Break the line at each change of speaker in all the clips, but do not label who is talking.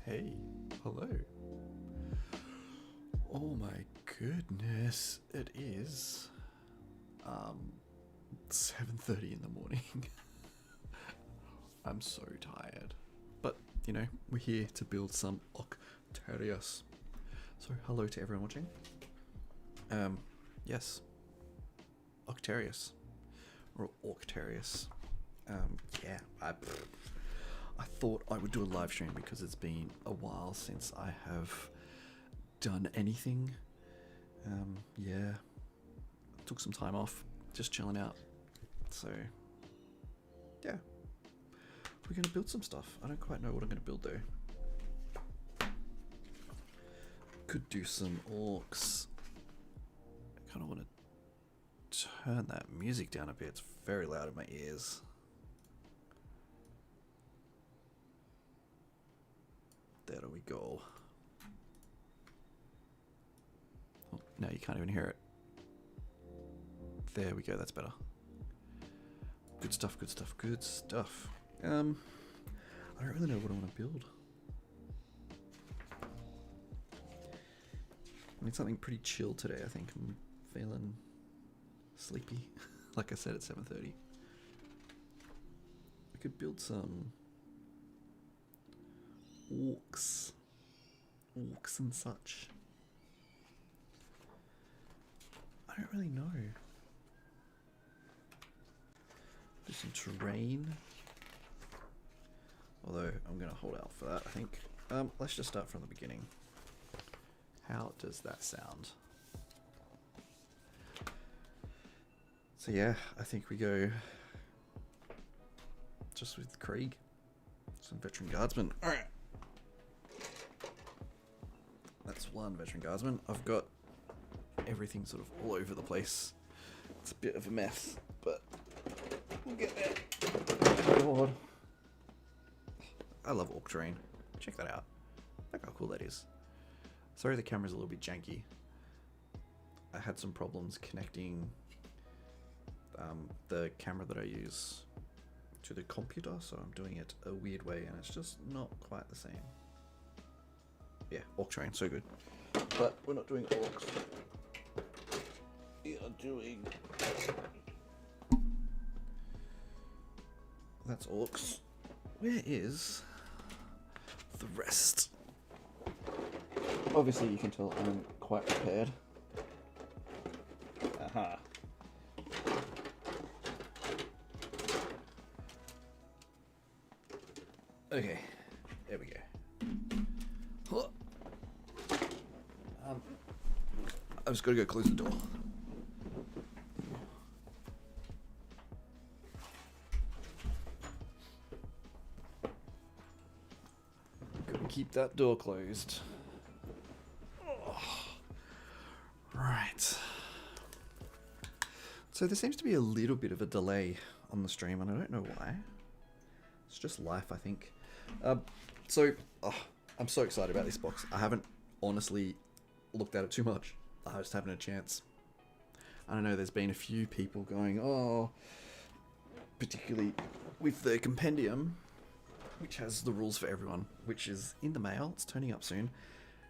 Hey, hello. Oh my goodness, it is 7:30 in the morning. I'm so tired. But, we're here to build some Octarius. So, hello to everyone watching. Yes. Octarius. Or Octarius. Yeah, I thought I would do a live stream because it's been a while since I have done anything. Yeah, took some time off, just chilling out. So, yeah, we're gonna build some stuff. I don't quite know what I'm gonna build though. Could do some orcs. I kind of want to turn that music down a bit. It's very loud in my ears. There we go. Oh, now you can't even hear it. There we go, that's better. Good stuff, good stuff, good stuff. I don't really know what I want to build. I need something pretty chill today, I think. I'm feeling sleepy. Like I said, at 7:30. I could build some orcs and such. I don't really know. Do some terrain. Although I'm gonna hold out for that, I think. Let's just start from the beginning. How does that sound? So yeah, I think we go just with Krieg. Some veteran guardsmen. Alright. That's one veteran guardsman. I've got everything sort of all over the place. It's a bit of a mess, but we'll get there. Oh God. I love orc terrain. Check that out. Look how cool that is. Sorry the camera's a little bit janky. I had some problems connecting the camera that I use to the computer, so I'm doing it a weird way and it's just not quite the same. Yeah, orc terrain, so good. But we're not doing orcs. We are doing... That's orcs. Where is the rest? Obviously you can tell I'm quite prepared. Aha. Okay, there we go. I've just got to go close the door. Gotta keep that door closed. Oh. Right. So there seems to be a little bit of a delay on the stream, and I don't know why. It's just life, I think. I'm so excited about this box. I haven't honestly looked at it too much. I just haven't had a chance. I don't know, there's been a few people going, oh, particularly with the compendium, which has the rules for everyone, which is in the mail. It's turning up soon.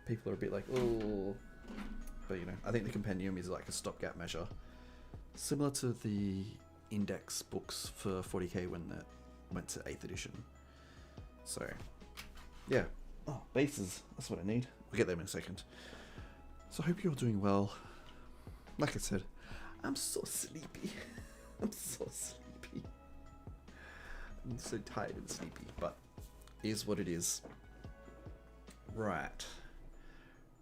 People are a bit like, oh, but I think the compendium is like a stopgap measure, similar to the index books for 40k when that went to 8th edition. So, yeah. Oh, bases. That's what I need. We'll get them in a second. So I hope you're doing well. Like I said, I'm so sleepy. I'm so sleepy. I'm so tired and sleepy, but it is what it is. Right.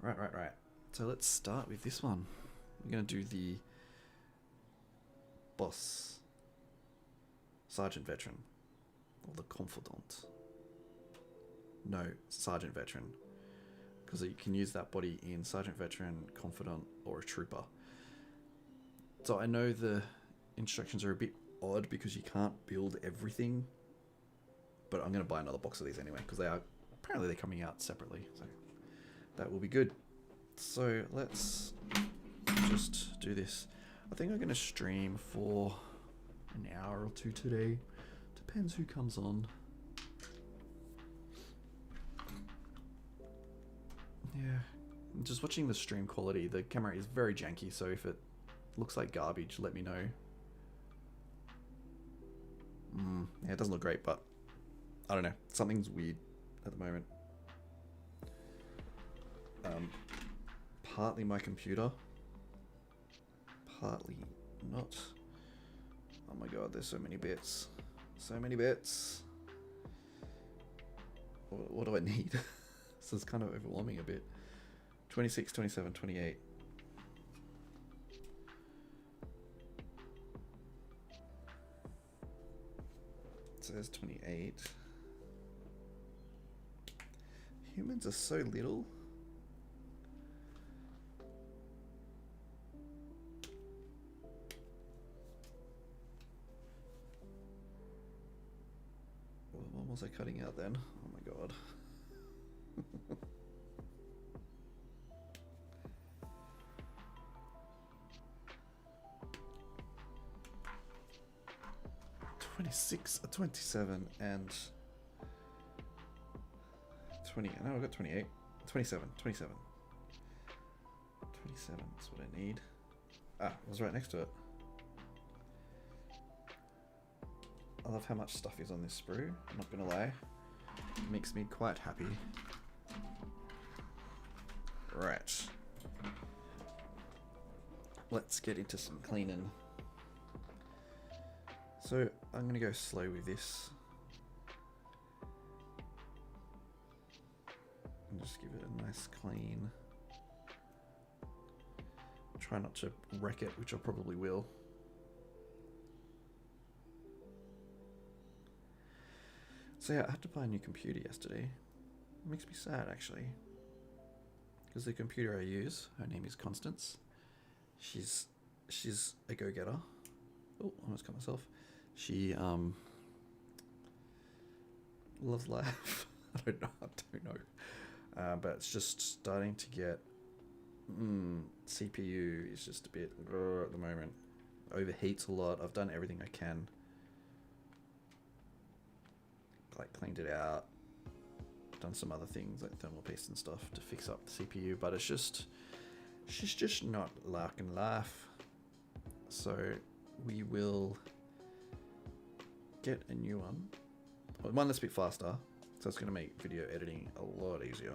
Right. So let's start with this one. We're going to do the boss. Sergeant Veteran. Or the Confidant. No, Sergeant Veteran. Because you can use that body in Sergeant Veteran, Confidant, or a Trooper. So I know the instructions are a bit odd because you can't build everything. But I'm going to buy another box of these anyway, because apparently they're coming out separately. So that will be good. So let's just do this. I think I'm going to stream for an hour or two today. Depends who comes on. Yeah. Just watching the stream quality, the camera is very janky, so if it looks like garbage, let me know. Yeah, it doesn't look great, but I don't know. Something's weird at the moment. Partly my computer, partly not. Oh my god, there's so many bits. So many bits. What do I need? This is kind of overwhelming a bit. 26, 27, 28. It says 28. Humans are so little. What was I cutting out then? Oh my god. 26, 27, and 20. No, I've got 28. 27. 27 is what I need. Ah, I was right next to it. I love how much stuff is on this sprue, I'm not gonna lie. It makes me quite happy. Right. Let's get into some cleaning. So, I'm gonna go slow with this. And just give it a nice clean. Try not to wreck it, which I probably will. So yeah, I had to buy a new computer yesterday. It makes me sad, actually. Because the computer I use, her name is Constance. She's a go-getter. Oh, I almost cut myself. She loves life. I don't know. But it's just starting to get CPU is just a bit at the moment. Overheats a lot. I've done everything I can. Like cleaned it out. Done some other things like thermal paste and stuff to fix up the CPU, but it's just she's just not liking life. So we will get a new one. One that's a bit faster, so it's going to make video editing a lot easier.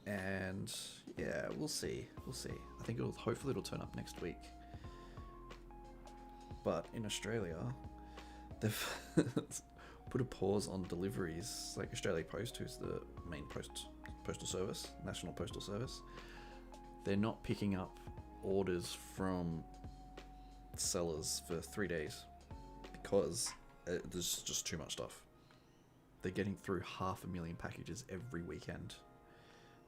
And yeah, we'll see. I think hopefully it'll turn up next week. But in Australia, they've put a pause on deliveries. Like Australia Post, who's the main postal service, National Postal Service, they're not picking up orders from sellers for 3 days because there's just too much stuff. They're getting through 500,000 packages every weekend.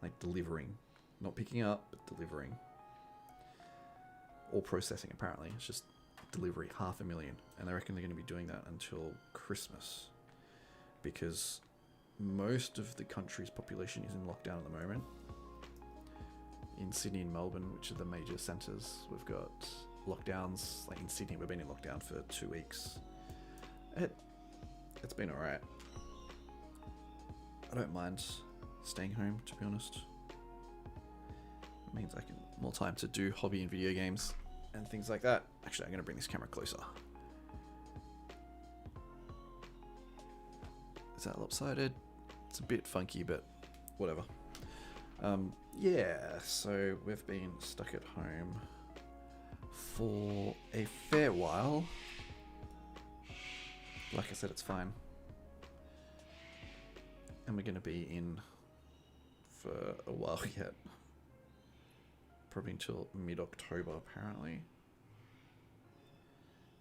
Like delivering, not picking up, but delivering. Or processing, apparently. It's just delivery, 500,000. And I reckon they're going to be doing that until Christmas. Because most of the country's population is in lockdown at the moment. In Sydney and Melbourne, which are the major centres, we've got lockdowns. Like in Sydney, we've been in lockdown for 2 weeks. It's been alright. I don't mind staying home, to be honest. It means I can more time to do hobby and video games and things like that. Actually, I'm going to bring this camera closer. Is that lopsided? It's a bit funky, but whatever. Yeah, so we've been stuck at home for a fair while. Like I said, it's fine. And we're going to be in for a while yet. Probably until mid-October, apparently.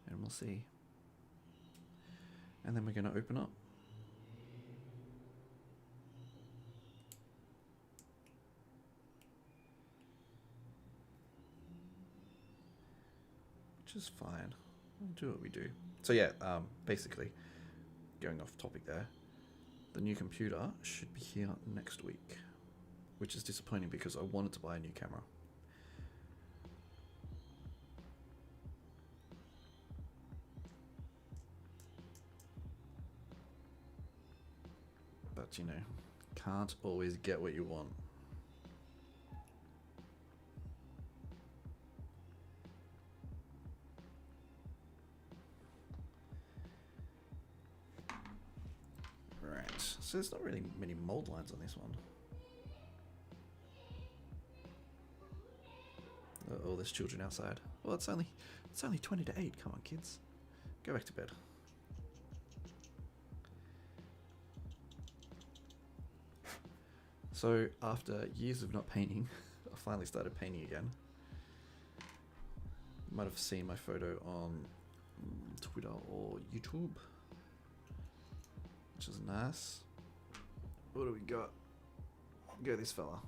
And we'll see. And then we're going to open up. Which is fine. We'll do what we do. So yeah, basically, going off topic there, the new computer should be here next week, which is disappointing because I wanted to buy a new camera. But you know, can't always get what you want. Right, so there's not really many mold lines on this one. Oh, there's children outside. Well, it's only 20 to 8. Come on, kids. Go back to bed. So, after years of not painting, I finally started painting again. You might have seen my photo on Twitter or YouTube, which is nice. What do we got? Go this fella.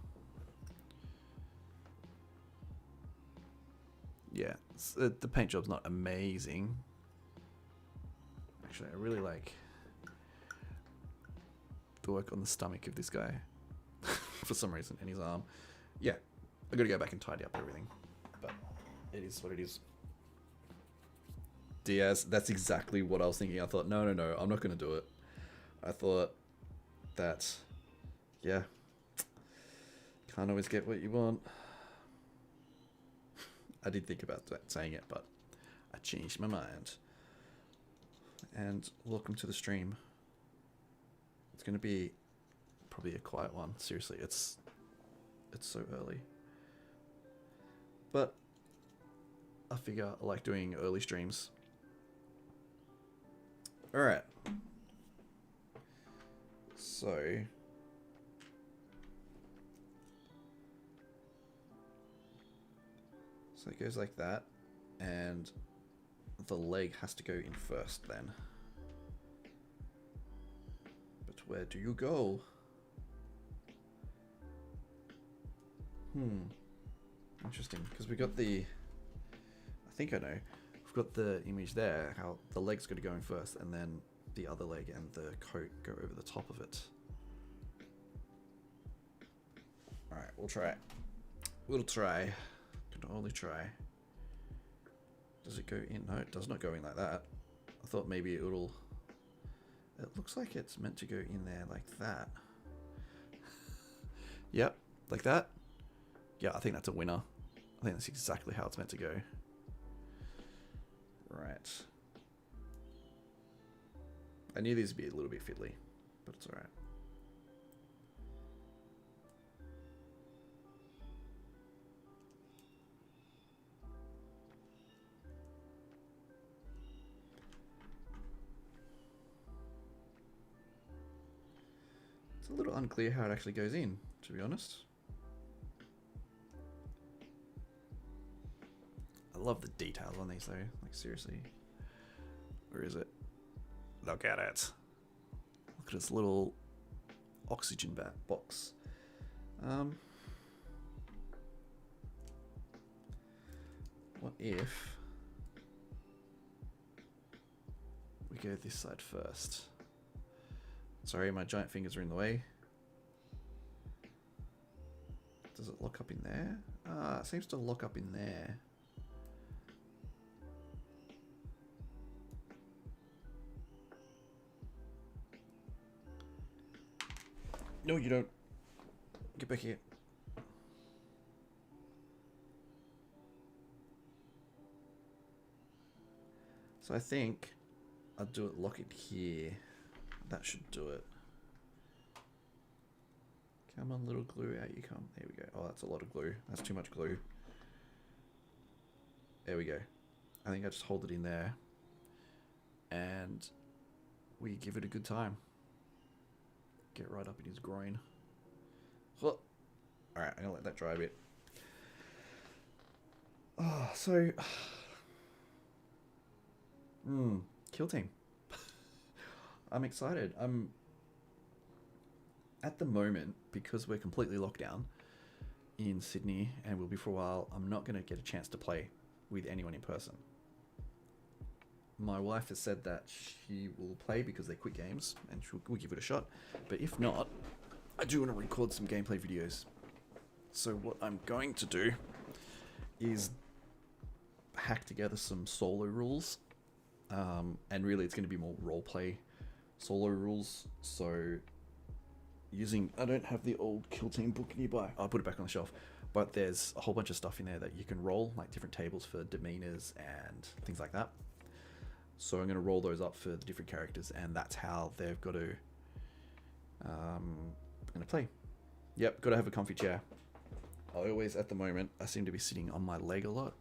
Yeah, the paint job's not amazing. Actually, I really like the work on the stomach of this guy for some reason, and his arm. Yeah, I gotta go back and tidy up everything, but it is what it is. Diaz, that's exactly what I was thinking. I thought, no, I'm not gonna do it. I thought that, yeah, can't always get what you want. I did think about that, saying it, but I changed my mind. And welcome to the stream. It's going to be probably a quiet one. Seriously, it's so early. But I figure I like doing early streams. Alright. So it goes like that, and the leg has to go in first then. But where do you go? Interesting, because we got the... I think I know. We've got the image there, how the leg's going to go in first, and then the other leg and the coat go over the top of it. Alright, we'll try. We'll try. Can only try. Does it go in? No, it does not go in like that. I thought maybe it'll... It looks like it's meant to go in there like that. Yep, like that. Yeah, I think that's a winner. I think that's exactly how it's meant to go. Right. I knew these would be a little bit fiddly, but it's alright. It's a little unclear how it actually goes in, to be honest. I love the details on these though, like seriously. Where is it? Look at it. Look at this little oxygen box. What if we go this side first? Sorry, my giant fingers are in the way. Does it lock up in there? It seems to lock up in there. No, you don't. Get back here. So I think I'll do it, lock it here. That should do it. Come on, little glue, out you come. There we go. Oh, that's a lot of glue. That's too much glue. There we go. I think I just hold it in there. And we give it a good time. Get right up in his groin. Oh. Alright, I'm gonna let that dry a bit. Oh, so... Kill Team. I'm excited. I'm... At the moment, because we're completely locked down in Sydney, and will be for a while, I'm not going to get a chance to play with anyone in person. My wife has said that she will play because they're quick games, and we'll give it a shot. But if not, I do want to record some gameplay videos. So what I'm going to do is hack together some solo rules. And really it's going to be more roleplay solo rules. So using. I don't have the old Kill Team book nearby. I'll put it back on the shelf. But there's a whole bunch of stuff in there that you can roll, like different tables for demeanors and things like that. So I'm going to roll those up for the different characters, and that's how they've got to going to play. Yep, got to have a comfy chair. I always, at the moment, I seem to be sitting on my leg a lot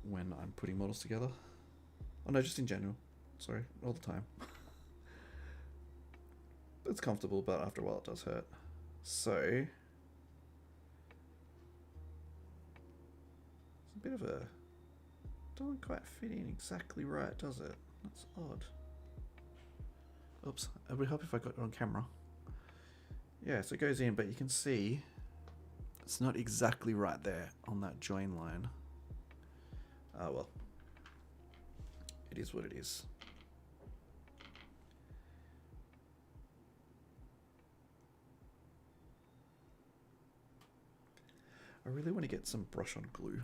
when I'm putting models together. Oh no, just in general. Sorry, all the time. It's comfortable, but after a while it does hurt. So it's a bit of a... Doesn't quite fit in exactly right, does it? That's odd. Oops, it would help if I got it on camera. Yeah, so it goes in, but you can see it's not exactly right there on that join line. Ah, well. It is what it is. I really want to get some brush on glue.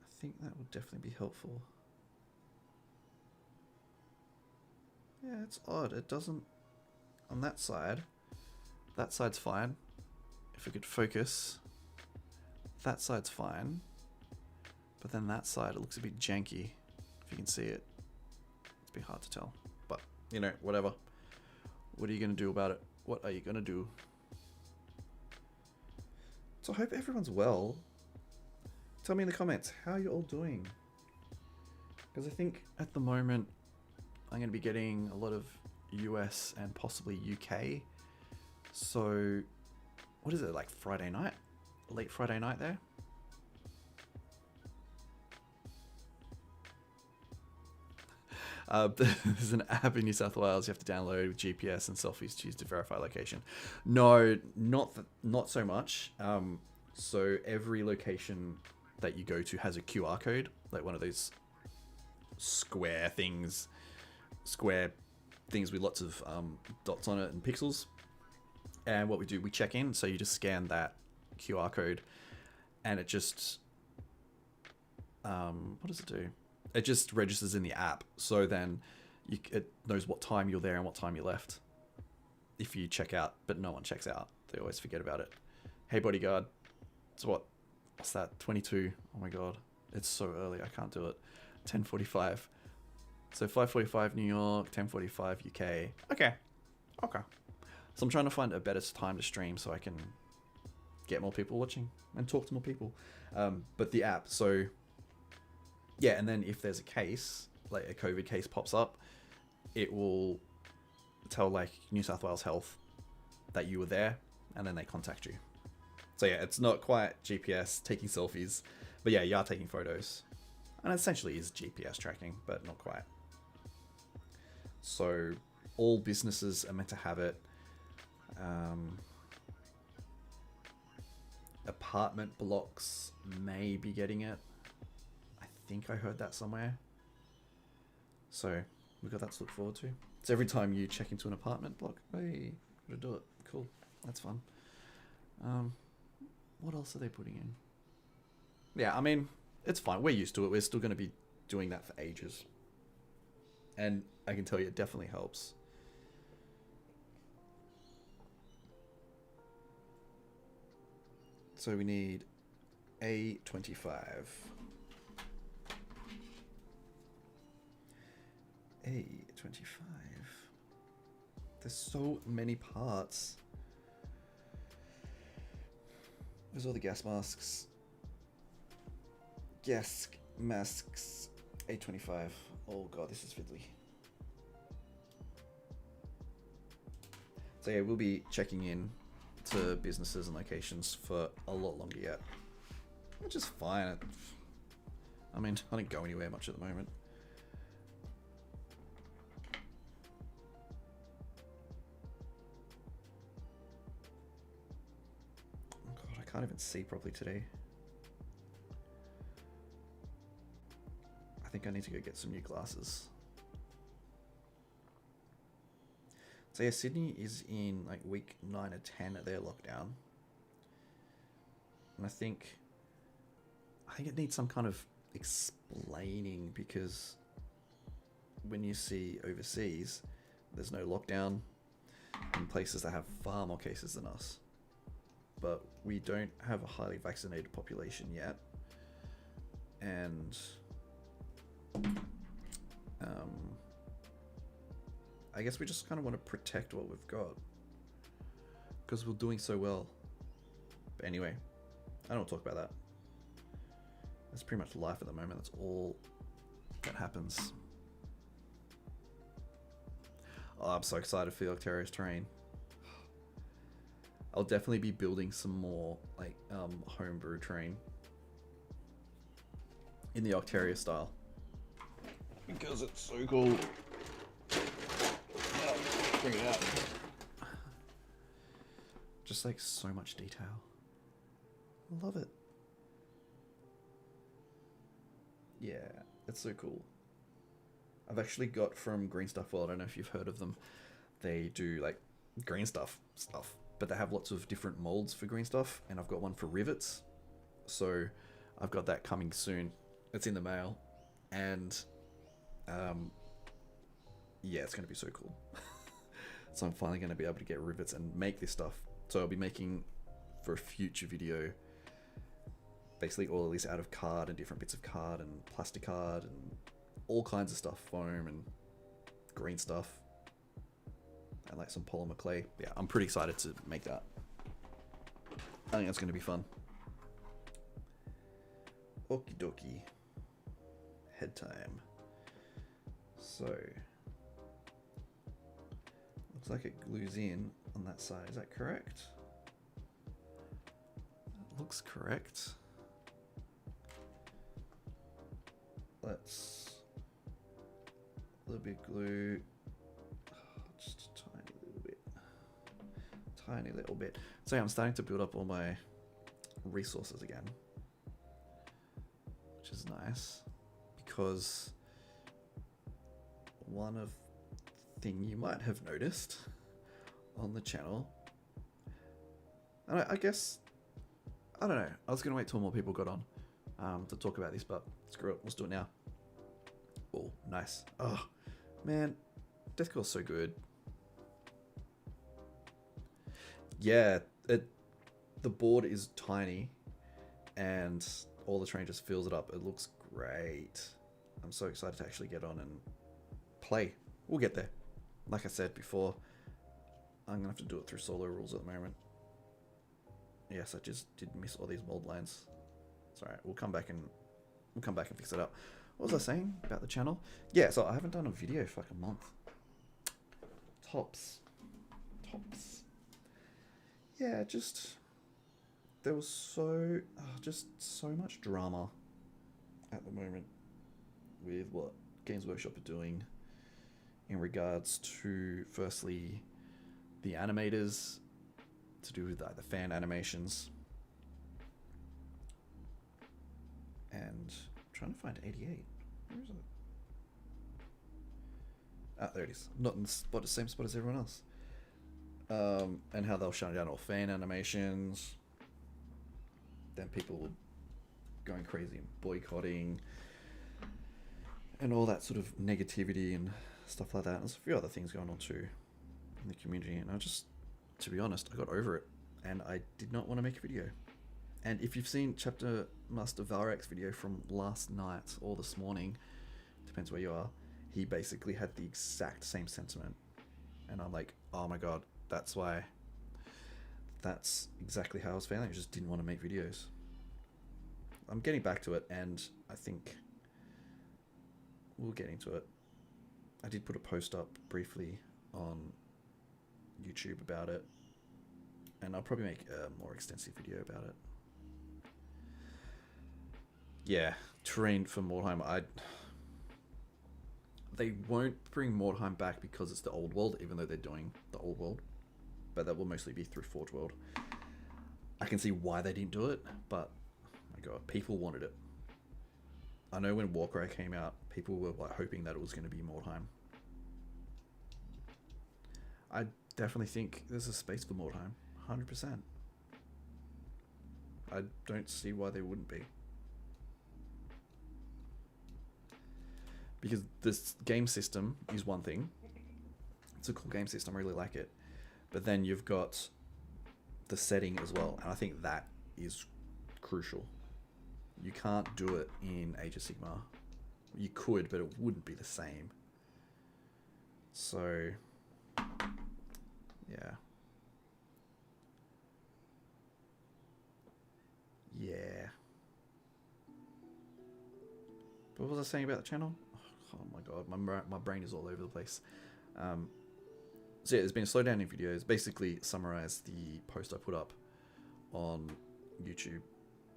I think that would definitely be helpful. Yeah, it's odd. It doesn't... On that side's fine. If we could focus, that side's fine. But then that side, it looks a bit janky. If you can see it. It's a bit hard to tell. But, you know, whatever. What are you going to do about it? What are you going to do? So I hope everyone's well. Tell me in the comments, how are you all doing? Because I think at the moment, I'm going to be getting a lot of US and possibly UK. So, what is it, like Friday night? Late Friday night there? There's an app in New South Wales you have to download with GPS and selfies to use to verify location. No, not so much. So every location that you go to has a QR code, like one of those square things with lots of dots on it and pixels. And what we do, we check in. So you just scan that QR code, and it just what does it do? It just registers in the app. So then it knows what time you're there and what time you left. If you check out, but no one checks out. They always forget about it. Hey, bodyguard. It's what's that? 22. Oh my god. It's so early. I can't do it. 10:45. So 5:45 New York, 10:45 UK. Okay. So I'm trying to find a better time to stream so I can get more people watching and talk to more people. But the app, so yeah, and then if there's a case, like a COVID case pops up, it will tell like New South Wales Health that you were there, and then they contact you. So yeah, it's not quite GPS taking selfies, but yeah, you are taking photos. And essentially is GPS tracking, but not quite. So all businesses are meant to have it. Apartment blocks may be getting it. I think I heard that somewhere. So we've got that to look forward to. So every time you check into an apartment block, hey, gotta do it. Cool. That's fun. What else are they putting in? Yeah, I mean, it's fine. We're used to it. We're still going to be doing that for ages. And I can tell you, it definitely helps. So we need A25. A25. There's so many parts. Where's all the gas masks? Gas masks. A25. Oh god, this is fiddly. So yeah, we'll be checking in to businesses and locations for a lot longer yet. Which is fine. I mean, I don't go anywhere much at the moment. Oh god, I can't even see properly today. I think I need to go get some new glasses. So yeah, Sydney is in like week 9 or 10 of their lockdown. And I think it needs some kind of explaining, because when you see overseas, there's no lockdown in places that have far more cases than us. But we don't have a highly vaccinated population yet. And I guess we just kind of want to protect what we've got because we're doing so well. But anyway, I don't want to talk about that. That's pretty much life at the moment. That's all that happens. Oh, I'm so excited for the Octarius terrain. I'll definitely be building some more like homebrew terrain in the Octarius style because it's so cool. Bring it out. Just like so much detail. I love it. Yeah, it's so cool. I've actually got from Green Stuff World, I don't know if you've heard of them. They do like green stuff, but they have lots of different molds for green stuff, and I've got one for rivets. So I've got that coming soon. It's in the mail, and yeah, it's gonna be so cool. So I'm finally gonna be able to get rivets and make this stuff. So I'll be making for a future video basically all of this out of card and different bits of card and plastic card and all kinds of stuff, foam and green stuff and like some polymer clay. Yeah, I'm pretty excited to make that. I think that's going to be fun. Okie dokie. Head time. So looks like it glues in on that side. Is that correct? That looks correct. Let's a little bit glue, just a tiny little bit. So yeah, I'm starting to build up all my resources again, which is nice because one of thing you might have noticed on the channel, and I guess, I don't know, I was gonna wait till more people got on to talk about this, but screw it, let's do it now. Oh, nice. Oh, man, Deathcore's so good. Yeah, the board is tiny, and all the terrain just fills it up. It looks great. I'm so excited to actually get on and play. We'll get there. Like I said before, I'm gonna have to do it through solo rules at the moment. Yes, I just did miss all these mold lines. It's alright, we'll come back and fix it up. What was I saying about the channel? Yeah, so I haven't done a video for like a month. Tops. Yeah, just there was just so much drama at the moment with what Games Workshop are doing in regards to, firstly, the animators, to do with the fan animations, and I'm trying to find 88. Where is it? Ah, there it is. Not in the same spot as everyone else. And how they'll shut down all fan animations. Then people going crazy and boycotting, and all that sort of negativity and stuff like that. And there's a few other things going on too in the community, and I just, to be honest, I got over it, and I did not want to make a video. And if you've seen Chapter Master Valrak's video from last night or this morning, depends where you are, he basically had the exact same sentiment, and I'm like, oh my god, that's exactly how I was feeling. I just didn't want to make videos. I'm getting back to it, and I think we'll get into it. I did put a post up briefly on YouTube about it, and I'll probably make a more extensive video about it. Yeah, terrain for Mordheim. They won't bring Mordheim back because it's the old world, even though they're doing the old world, but that will mostly be through Forge World. I can see why they didn't do it, but my god, people wanted it. I know when Warcry came out, people were like hoping that it was going to be Mordheim. I definitely think there's a space for Mordheim, 100%. I don't see why there wouldn't be. Because this game system is one thing. It's a cool game system. I really like it. But then you've got the setting as well, and I think that is crucial. You can't do it in Age of Sigmar. You could, but it wouldn't be the same. So, yeah. Yeah. What was I saying about the channel? Oh my god, my brain is all over the place. So yeah, there's been a slowdown in videos. Basically, summarize the post I put up on YouTube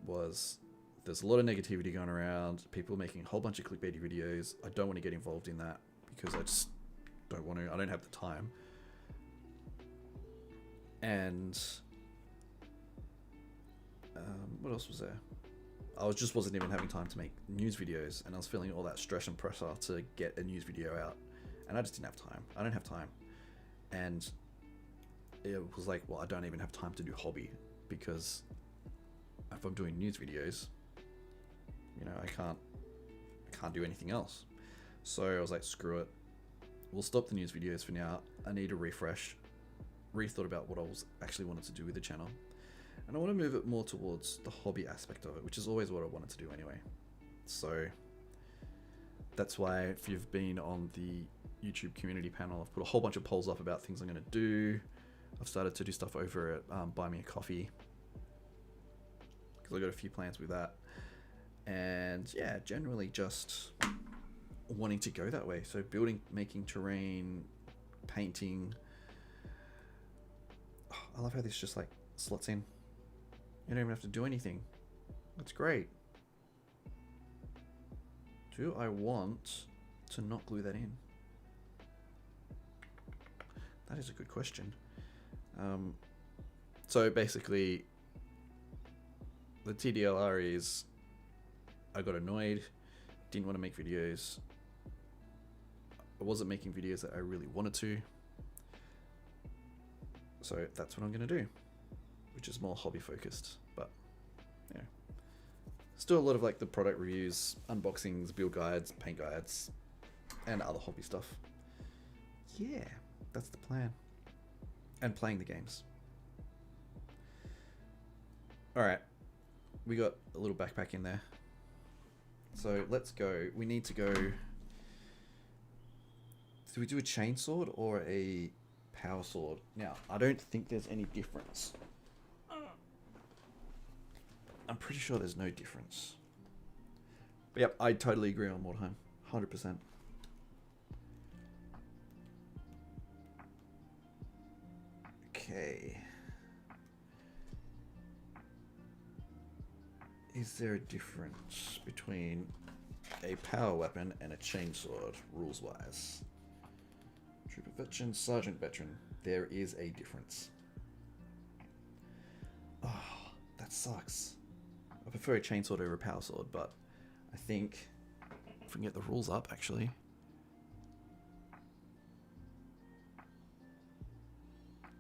was there's a lot of negativity going around. People making a whole bunch of clickbaity videos. I don't want to get involved in that because I just don't want to. I don't have the time. And what else was there? I wasn't even having time to make news videos, and I was feeling all that stress and pressure to get a news video out, and I just didn't have time. I don't have time, and it was like, well, I don't even have time to do hobby because if I'm doing news videos, you know, I can't do anything else. So I was like, screw it. We'll stop the news videos for now. I need a refresh. Rethought about what I was actually wanted to do with the channel. And I want to move it more towards the hobby aspect of it, which is always what I wanted to do anyway. So that's why if you've been on the YouTube community panel, I've put a whole bunch of polls up about things I'm going to do. I've started to do stuff over at Buy Me a Coffee, because I got a few plans with that. And yeah, generally just wanting to go that way. So building, making terrain, painting. Oh, I love how this just like slots in. You don't even have to do anything. That's great. Do I want to not glue that in? That is a good question. So basically, the TDLR is I got annoyed, didn't want to make videos. I wasn't making videos that I really wanted to. So that's what I'm going to do, which is more hobby focused, but yeah. Still a lot of like the product reviews, unboxings, build guides, paint guides, and other hobby stuff. Yeah, that's the plan. And playing the games. Alright, we got a little backpack in there. So let's go. We need to go. Do we do a chainsword or a power sword? Now, I don't think there's any difference. I'm pretty sure there's no difference. But yep, I totally agree on Mordheim. 100%. Okay. Is there a difference between a power weapon and a chainsword, rules-wise? Trooper veteran, sergeant veteran. There is a difference. Oh, that sucks. I prefer a chainsword over a power sword, but I think if we can get the rules up, actually.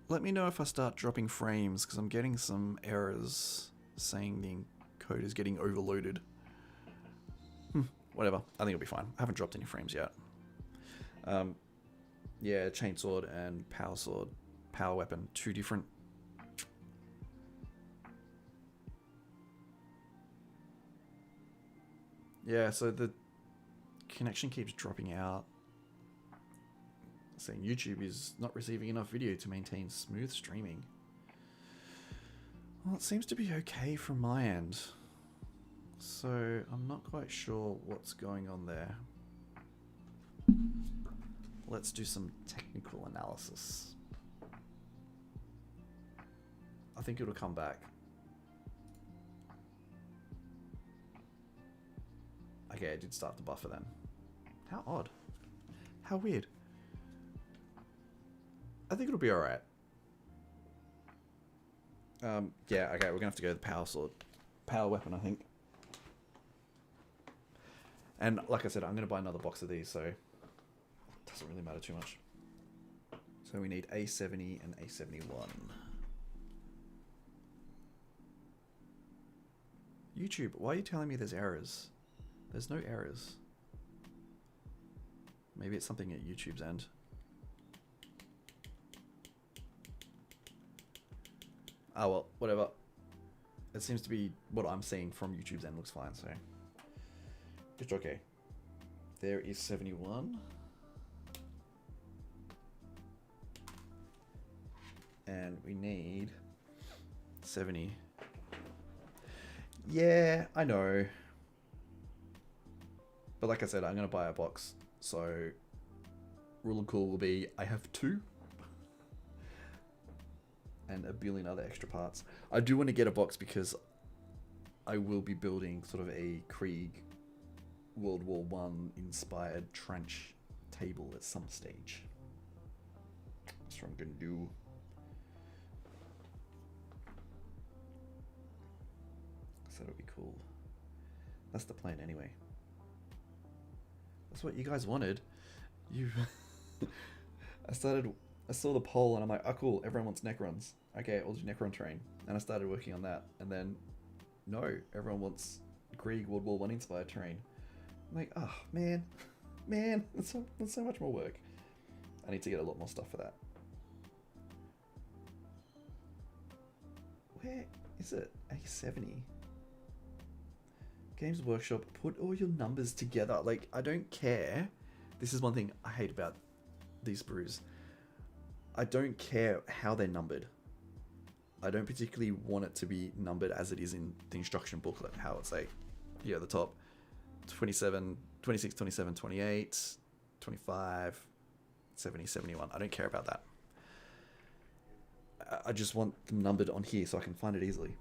Let me know if I start dropping frames, because I'm getting some errors saying the code is getting overloaded. Whatever. I think it'll be fine. I haven't dropped any frames yet. Yeah, chainsword and power sword, power weapon, two different. Yeah, so the connection keeps dropping out. Saying YouTube is not receiving enough video to maintain smooth streaming. Well, it seems to be okay from my end. So I'm not quite sure what's going on there. Let's do some technical analysis. I think it'll come back. Okay, I did start the buffer then. How odd. How weird. I think it'll be alright. Yeah, okay, we're gonna have to go with the power sword. Power weapon, I think. And like I said, I'm gonna buy another box of these, so it doesn't really matter too much. So we need A70 and A71. YouTube, why are you telling me there's errors? There's no errors. Maybe it's something at YouTube's end. Oh well, whatever. It seems to be what I'm seeing from YouTube's end looks fine, so it's okay. There is 71. And we need 70. Yeah, I know. But like I said, I'm going to buy a box. So rule of cool will be I have 2. And a billion other extra parts. I do want to get a box because I will be building sort of a Krieg World War One inspired trench table at some stage. That's what I'm going to do. So that'll be cool. That's the plan anyway. That's what you guys wanted. I saw the poll and I'm like, oh cool, everyone wants Necrons. Okay, I'll do Necron terrain. And I started working on that. And then, no, everyone wants Krieg World War One inspired terrain. I'm like, oh man, that's so much more work. I need to get a lot more stuff for that. Where is it? A70. Games Workshop, put all your numbers together. Like, I don't care. This is one thing I hate about these brews. I don't care how they're numbered. I don't particularly want it to be numbered as it is in the instruction booklet, how it's like, here at the top, 27, 26, 27, 28, 25, 70, 71. I don't care about that. I just want them numbered on here so I can find it easily.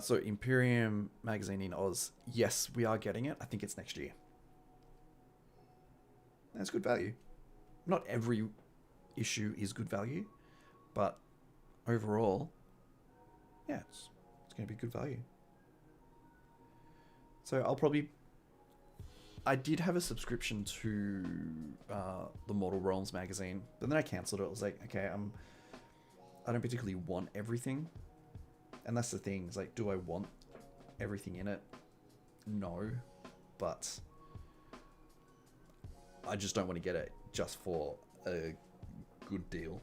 So Imperium magazine in Oz, yes, we are getting it. I think it's next year. That's good value. Not every issue is good value, but overall, yeah, it's going to be good value. So I did have a subscription to the Mortal Realms magazine, but then I cancelled it. I was like, okay, I don't particularly want everything. And that's the thing, it's like, do I want everything in it? No, but I just don't want to get it just for a good deal.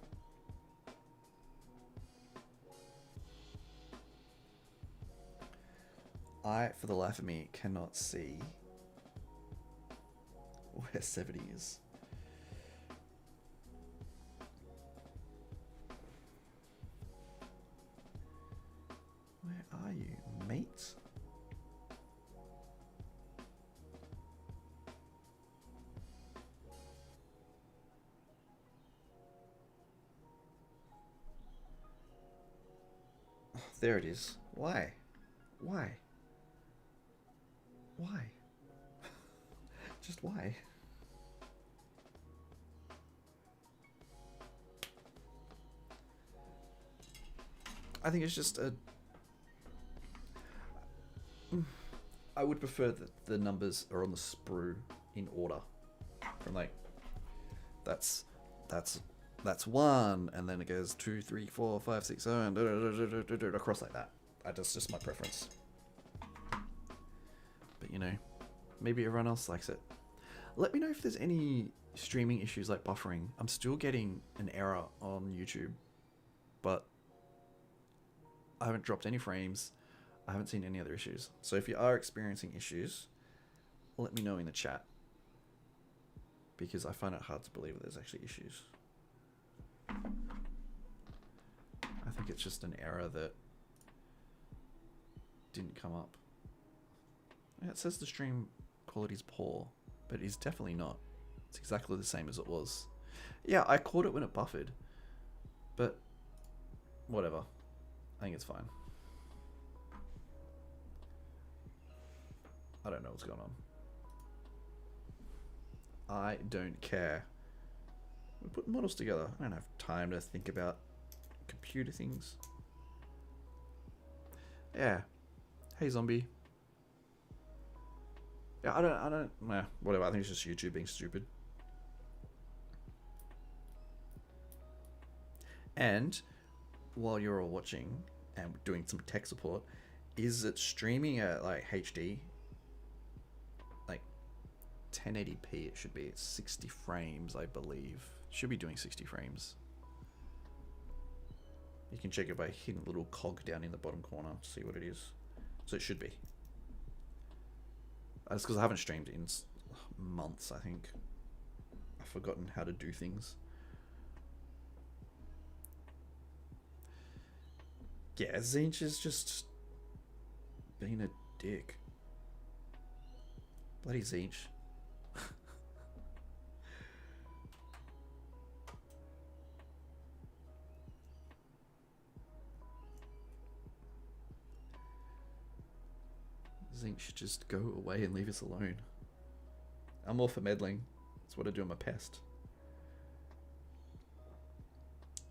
I, for the life of me, cannot see where 70 is. Where are you, mate? Oh, there it is. Why? Why? Why? Just why? I think it's just a... I would prefer that the numbers are on the sprue in order. From like, that's 1, and then it goes 2, 3, 4, 5, 6, 7, across like that. That's just my preference. But you know, maybe everyone else likes it. Let me know if there's any streaming issues like buffering. I'm still getting an error on YouTube, but I haven't dropped any frames. I haven't seen any other issues. So if you are experiencing issues, let me know in the chat, because I find it hard to believe that there's actually issues. I think it's just an error that didn't come up. Yeah, it says the stream quality is poor, but it is definitely not. It's exactly the same as it was. Yeah, I caught it when it buffered, but whatever. I think it's fine. I don't know what's going on. I don't care. We put models together. I don't have time to think about computer things. Yeah. Hey, zombie. Yeah, I don't, nah, whatever. I think it's just YouTube being stupid. And while you're all watching and doing some tech support, is it streaming at like HD? Like 1080p it should be. It's 60 frames, I believe. Should be doing 60 frames. You can check it by hitting a little cog down in the bottom corner to see what it is. So it should be. That's because I haven't streamed in months, I think. I've forgotten how to do things. Yeah, Zinch is just being a dick. Bloody Zinch. Zinch should just go away and leave us alone. I'm all for meddling. That's what I do on my pest.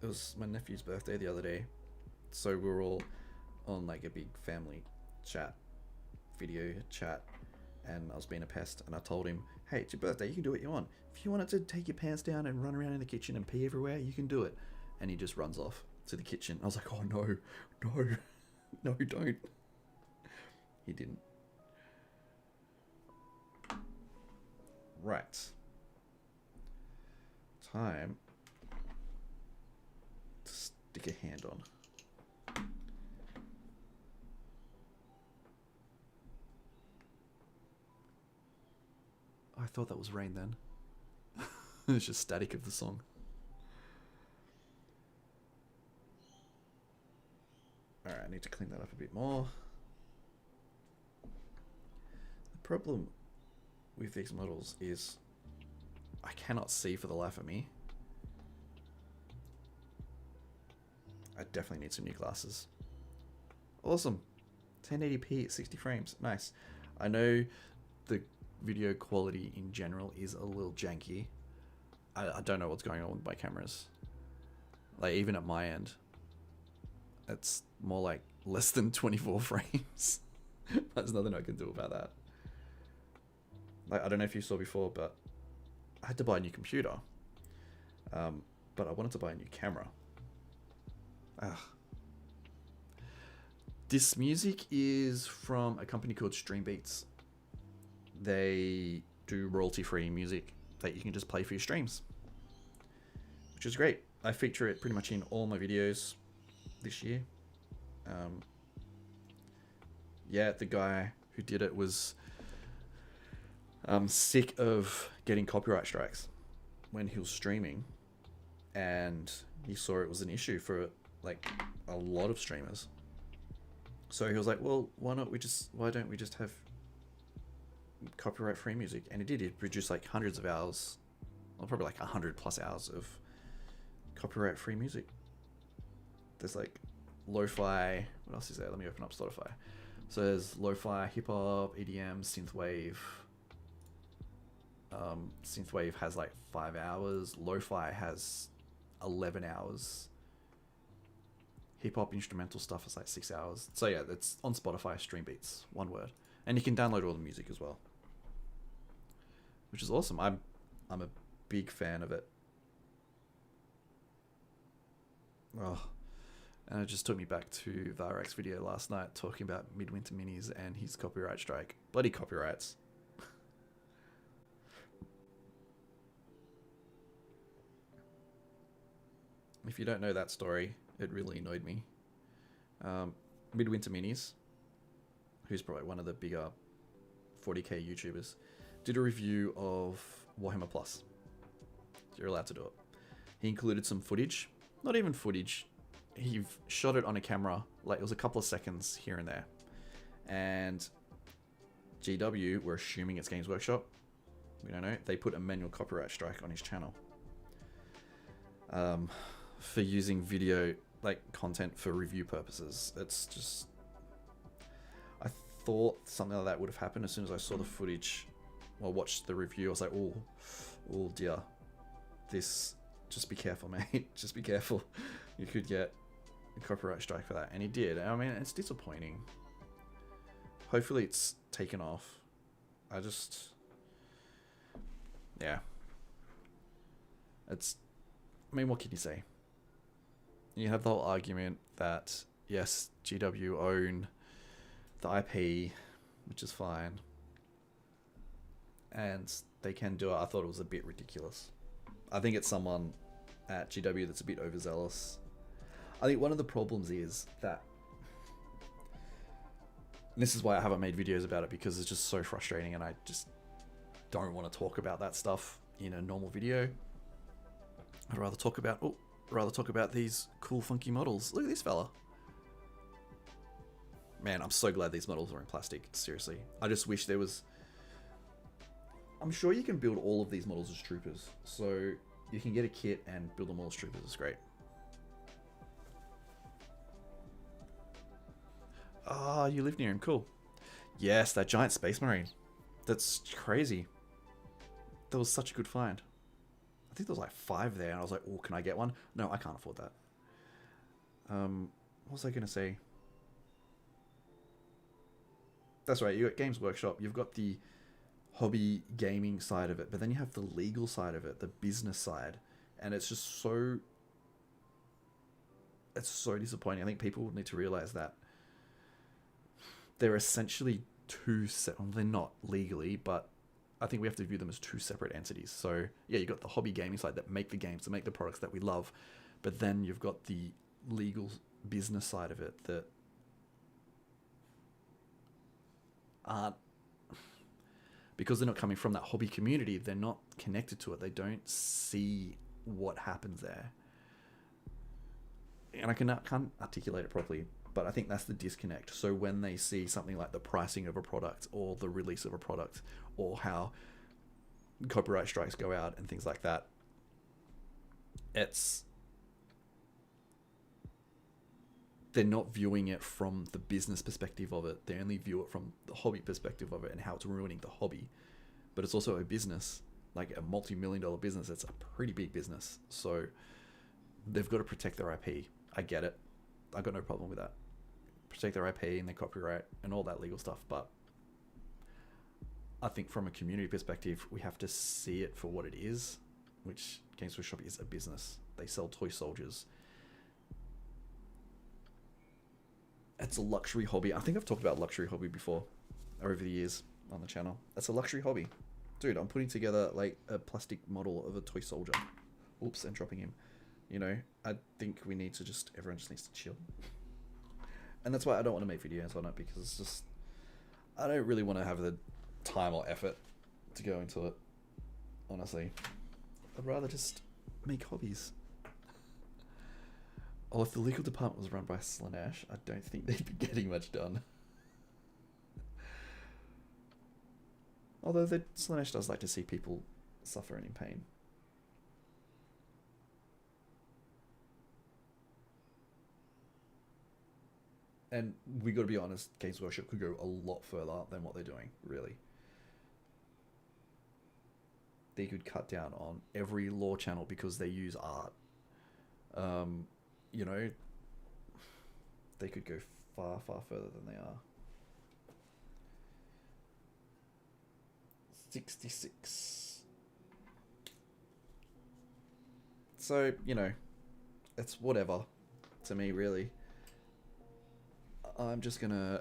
It was my nephew's birthday the other day, so we were all on like a big family chat, video chat, and I was being a pest, and I told him, hey, it's your birthday, you can do what you want. If you wanted to take your pants down and run around in the kitchen and pee everywhere, you can do it. And he just runs off to the kitchen. I was like, oh no, no, no, don't. He didn't. Right. Time to stick a hand on. I thought that was rain then. It's just static of the song. Alright, I need to clean that up a bit more. The problem with these models is I cannot see for the life of me. I definitely need some new glasses. Awesome. 1080p at 60 frames. Nice. I know the video quality in general is a little janky. I don't know what's going on with my cameras. Like, even at my end, it's more like less than 24 frames. There's nothing I can do about that. Like, I don't know if you saw before, but I had to buy a new computer. But I wanted to buy a new camera. This music is from a company called Streambeats. They do royalty-free music that you can just play for your streams, which is great. I feature it pretty much in all my videos this year. Yeah, the guy who did it was sick of getting copyright strikes when he was streaming, and he saw it was an issue for like a lot of streamers. So he was like, well, why don't we just have copyright free music? And he did. He produced like hundreds of hours, or probably like 100+ hours of copyright free music. There's like lo-fi, what else is there? Let me open up Spotify. So there's lo-fi, hip-hop, EDM, synthwave. Synthwave has like 5 hours. Lo-fi has 11 hours. Hip-hop instrumental stuff is like 6 hours. So yeah, it's on Spotify, Streambeats, one word. And you can download all the music as well, which is awesome. I'm a big fan of it. Oh, and it just took me back to Varak's video last night talking about Midwinter Minis and his copyright strike. Bloody copyrights. If you don't know that story, it really annoyed me. Midwinter Minis, who's probably one of the bigger 40k YouTubers, did a review of Warhammer Plus. You're allowed to do it. He included some footage. Not even footage. He shot it on a camera. Like, it was a couple of seconds here and there. And GW, we're assuming it's Games Workshop. We don't know. They put a manual copyright strike on his channel. For using video, like, content for review purposes. It's just... I thought something like that would have happened as soon as I saw the footage or watched the review. I was like, oh dear. This... Just be careful, mate. Just be careful. You could get a copyright strike for that. And he did. I mean, it's disappointing. Hopefully it's taken off. Yeah. It's... I mean, what can you say? You have the whole argument that, yes, GW own the IP, which is fine. And they can do it. I thought it was a bit ridiculous. I think it's someone at GW that's a bit overzealous. I think one of the problems is that, and this is why I haven't made videos about it, because it's just so frustrating and I just don't want to talk about that stuff in a normal video. I'd rather talk about these cool funky models. Look at this fella. Man, I'm so glad these models are in plastic. Seriously. I just wish there was... I'm sure you can build all of these models as troopers. So you can get a kit and build them all as troopers. It's great. Ah, you live near him. Cool. Yes, that giant space marine. That's crazy. That was such a good find. I think there was like 5 there, and I was like, oh, can I get one? No, I can't afford that. What was I going to say? That's right, you got Games Workshop. You've got the hobby gaming side of it, but then you have the legal side of it, the business side. And it's just so... It's so disappointing. I think people need to realize that they're essentially two well, they're not legally, but I think we have to view them as 2 separate entities. So yeah, you've got the hobby gaming side that make the games, that make the products that we love, but then you've got the legal business side of it that aren't, because they're not coming from that hobby community, they're not connected to it. They don't see what happens there. And I can't articulate it properly, but I think that's the disconnect. So when they see something like the pricing of a product or the release of a product or how copyright strikes go out and things like that, they're not viewing it from the business perspective of it. They only view it from the hobby perspective of it and how it's ruining the hobby. But it's also a business, like a multi-million-dollar business. It's a pretty big business. So they've got to protect their IP. I get it. I got no problem with that. Protect their IP and their copyright and all that legal stuff. But I think from a community perspective, we have to see it for what it is, which Games Workshop is a business. They sell toy soldiers. It's a luxury hobby. I think I've talked about luxury hobby before over the years on the channel. That's a luxury hobby. Dude, I'm putting together like a plastic model of a toy soldier. Oops, and dropping him. You know, I think everyone just needs to chill. And that's why I don't want to make videos on it, because it's just, I don't really want to have the time or effort to go into it, honestly. I'd rather just make hobbies. Oh, if the legal department was run by Slaanesh, I don't think they'd be getting much done. Although Slaanesh does like to see people suffer and in pain. And we got to be honest, Games Workshop could go a lot further than what they're doing, really. They could cut down on every lore channel because they use art. You know, they could go far, far further than they are. 66. So, you know, it's whatever to me, really. I'm just gonna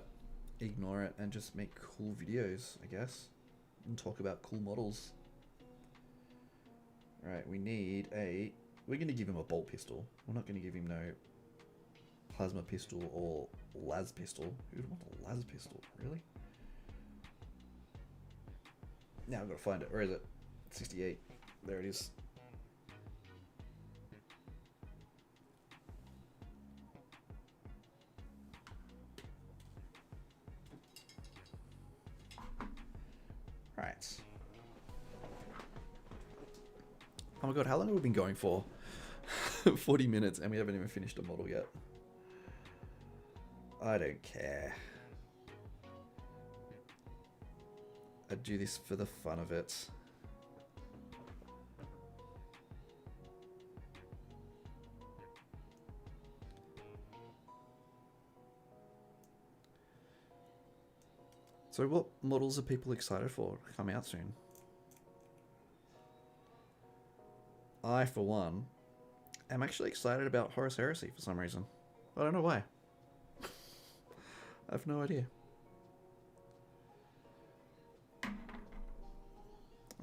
ignore it and just make cool videos, I guess, and talk about cool models. Right, we're gonna give him a bolt pistol. We're not gonna give him no plasma pistol or las pistol. Who would want a las pistol, really? Now I've got to find it. Where is it? 68. There it is. Right. Oh my god, how long have we been going for? 40 minutes and we haven't even finished a model yet. I don't care. I do this for the fun of it. So what models are people excited for to come out soon? I, for one, am actually excited about Horus Heresy for some reason. I don't know why. I have no idea.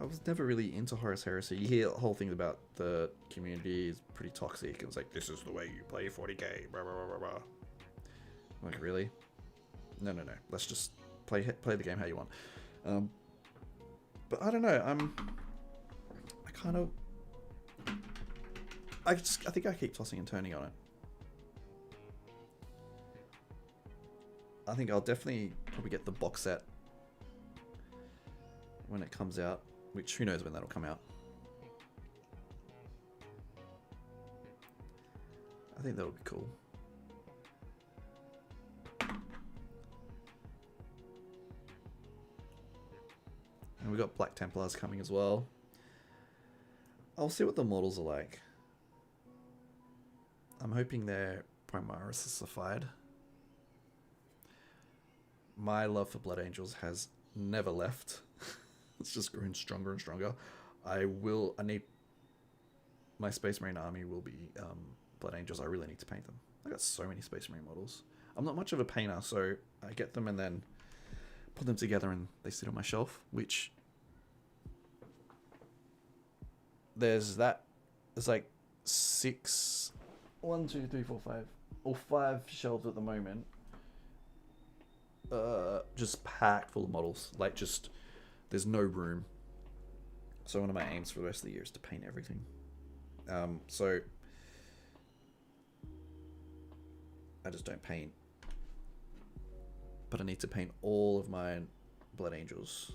I was never really into Horus Heresy. You hear the whole thing about the community is pretty toxic. It was like, this is the way you play 40k. Blah, blah, blah, blah, blah. I'm like, really? No. Let's just play the game how you want. But I don't know. I think I keep tossing and turning on it. I think I'll definitely probably get the box set when it comes out, which who knows when that'll come out. I think that'll be cool. And we got Black Templars coming as well. I'll see what the models are like. I'm hoping they're Primaris-ified. My love for Blood Angels has never left. It's just grown stronger and stronger. I need... My Space Marine army will be Blood Angels. I really need to paint them. I got so many Space Marine models. I'm not much of a painter, so I get them and then put them together and they sit on my shelf, which... There's like 6... 1, 2, 3, 4, 5... or 5 shelves at the moment. Just packed full of models. Like, just... There's no room. So one of my aims for the rest of the year is to paint everything. So... I just don't paint. But I need to paint all of my Blood Angels.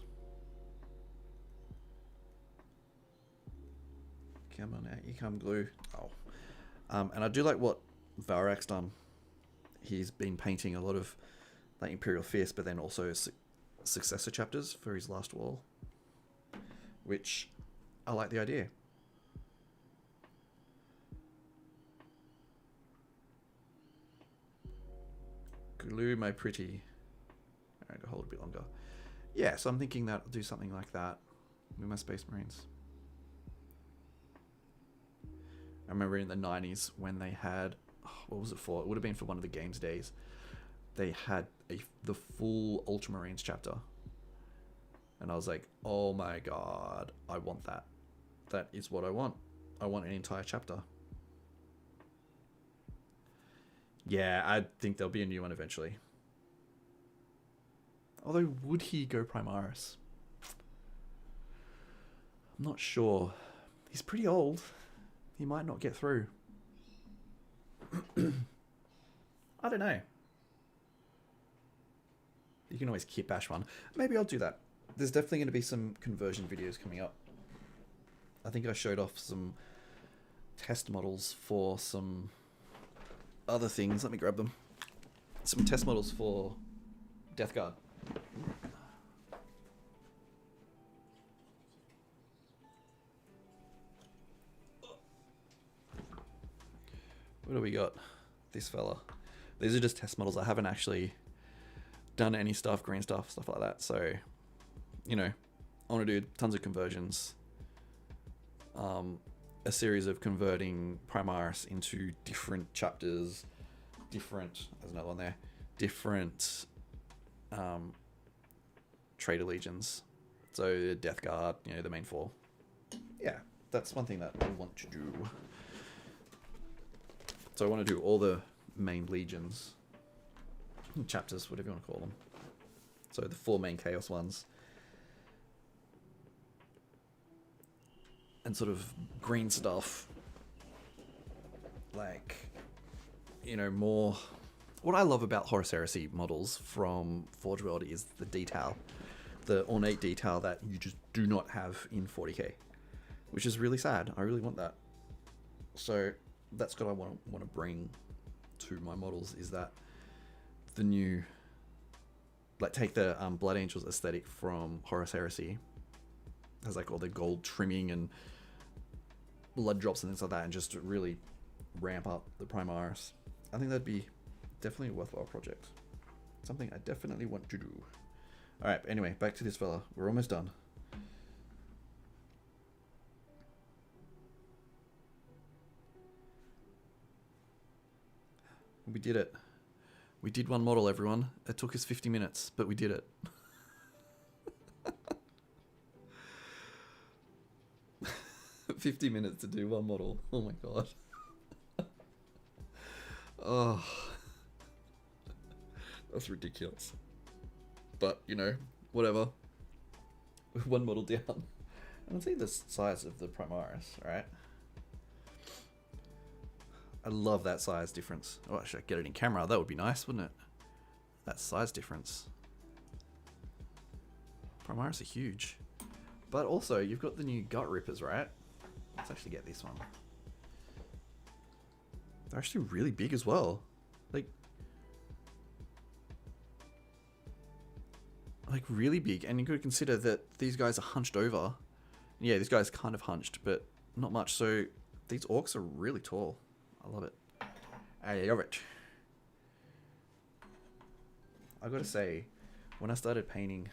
Come on out, you come glue. Oh. And I do like what Varak's done. He's been painting a lot of like Imperial Fist, but then also successor chapters for his last wall. Which, I like the idea. Glue my pretty. Alright, I'll hold a bit longer. Yeah, so I'm thinking that I'll do something like that with my Space Marines. I remember in the 90s when they had, what was it for? It would have been for one of the games days. They had the full Ultramarines chapter. And I was like, oh my god, I want that. That is what I want. I want an entire chapter. Yeah, I think there'll be a new one eventually. Although, would he go Primaris? I'm not sure. He's pretty old. He might not get through. I don't know. You can always kit bash one. Maybe I'll do that. There's definitely going to be some conversion videos coming up. I think I showed off some test models for some other things. Let me grab them. Some test models for Death Guard. What do we got? This fella. These are just test models. I haven't actually done any stuff, green stuff like that. So, you know, I want to do tons of conversions. A series of converting Primaris into different chapters, there's another one there, different Traitor Legions. So Death Guard, you know, the main 4. Yeah, that's one thing that I want to do. So I want to do all the main legions, chapters, whatever you want to call them. So the 4 main Chaos ones. And sort of green stuff. Like, you know, more... What I love about Horus Heresy models from Forge World is the detail. The ornate detail that you just do not have in 40k. Which is really sad. I really want that. So that's what I want to bring to my models, is that the new... Like, take the Blood Angels aesthetic from Horus Heresy. It has like all the gold trimming and blood drops and things like that, and just really ramp up the Primaris. I think that'd be definitely a worthwhile project. Something I definitely want to do. Alright, anyway, back to this fella. We're almost done. We did it. We did one model, everyone. It took us 50 minutes, but we did it. 50 minutes to do one model. Oh my god. Oh, that's ridiculous. But, you know, whatever. One model down. And let's see the size of the Primaris, right? I love that size difference. Oh, I should get it in camera. That would be nice, wouldn't it? That size difference. Primaris are huge. But also, you've got the new Gut Rippers, right? Let's actually get this one. They're actually really big as well. Like really big. And you could consider that these guys are hunched over. Yeah, this guy's kind of hunched, but not much. So these orcs are really tall. I love it. I love it. I gotta say, when I started painting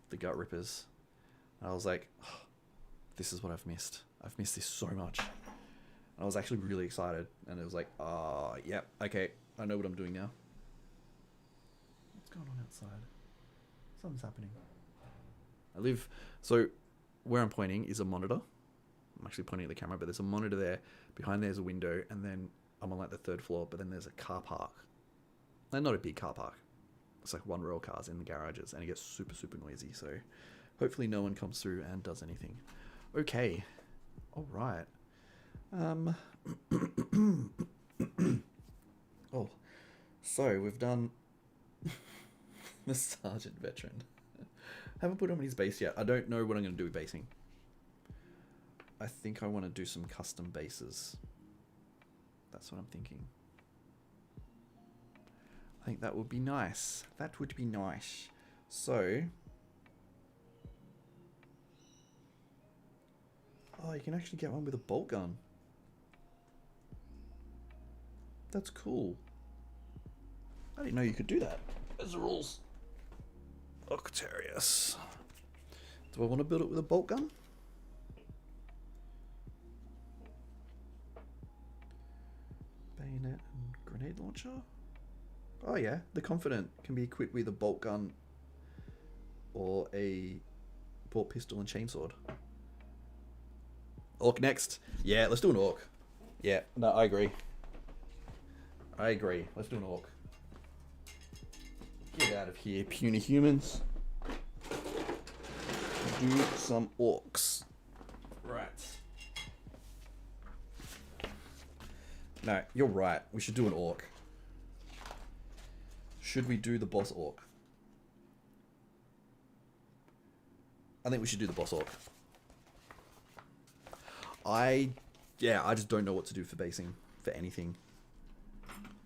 the Gut Rippers, I was like, oh, this is what I've missed. I've missed this so much. And I was actually really excited. And it was like, yeah, okay, I know what I'm doing now. What's going on outside? Something's happening. So where I'm pointing is a monitor. I'm actually pointing at the camera, but there's a monitor there. Behind there's a window, and then I'm on like the 3rd floor, but then there's a car park. And not a big car park. It's like 1 row of cars in the garages, and it gets super, super noisy. So hopefully no one comes through and does anything. Okay. All right. Oh, so we've done the Sergeant Veteran. Haven't put him on his base yet. I don't know what I'm going to do with basing. I think I want to do some custom bases. That's what I'm thinking. I think that would be nice. That would be nice. So, oh, you can actually get one with a bolt gun. That's cool. I didn't know you could do that. There's the rules. Octarius. Do I want to build it with a bolt gun? Bayonet and grenade launcher? Oh yeah, the Confident can be equipped with a bolt gun or a bolt pistol and chainsword. Orc next. Yeah, let's do an orc. Yeah, no, I agree. I agree. Let's do an orc. Get out of here, puny humans. Do some orcs. Right. No, you're right. We should do an orc. Should we do the boss orc? I think we should do the boss orc. I just don't know what to do for basing for anything.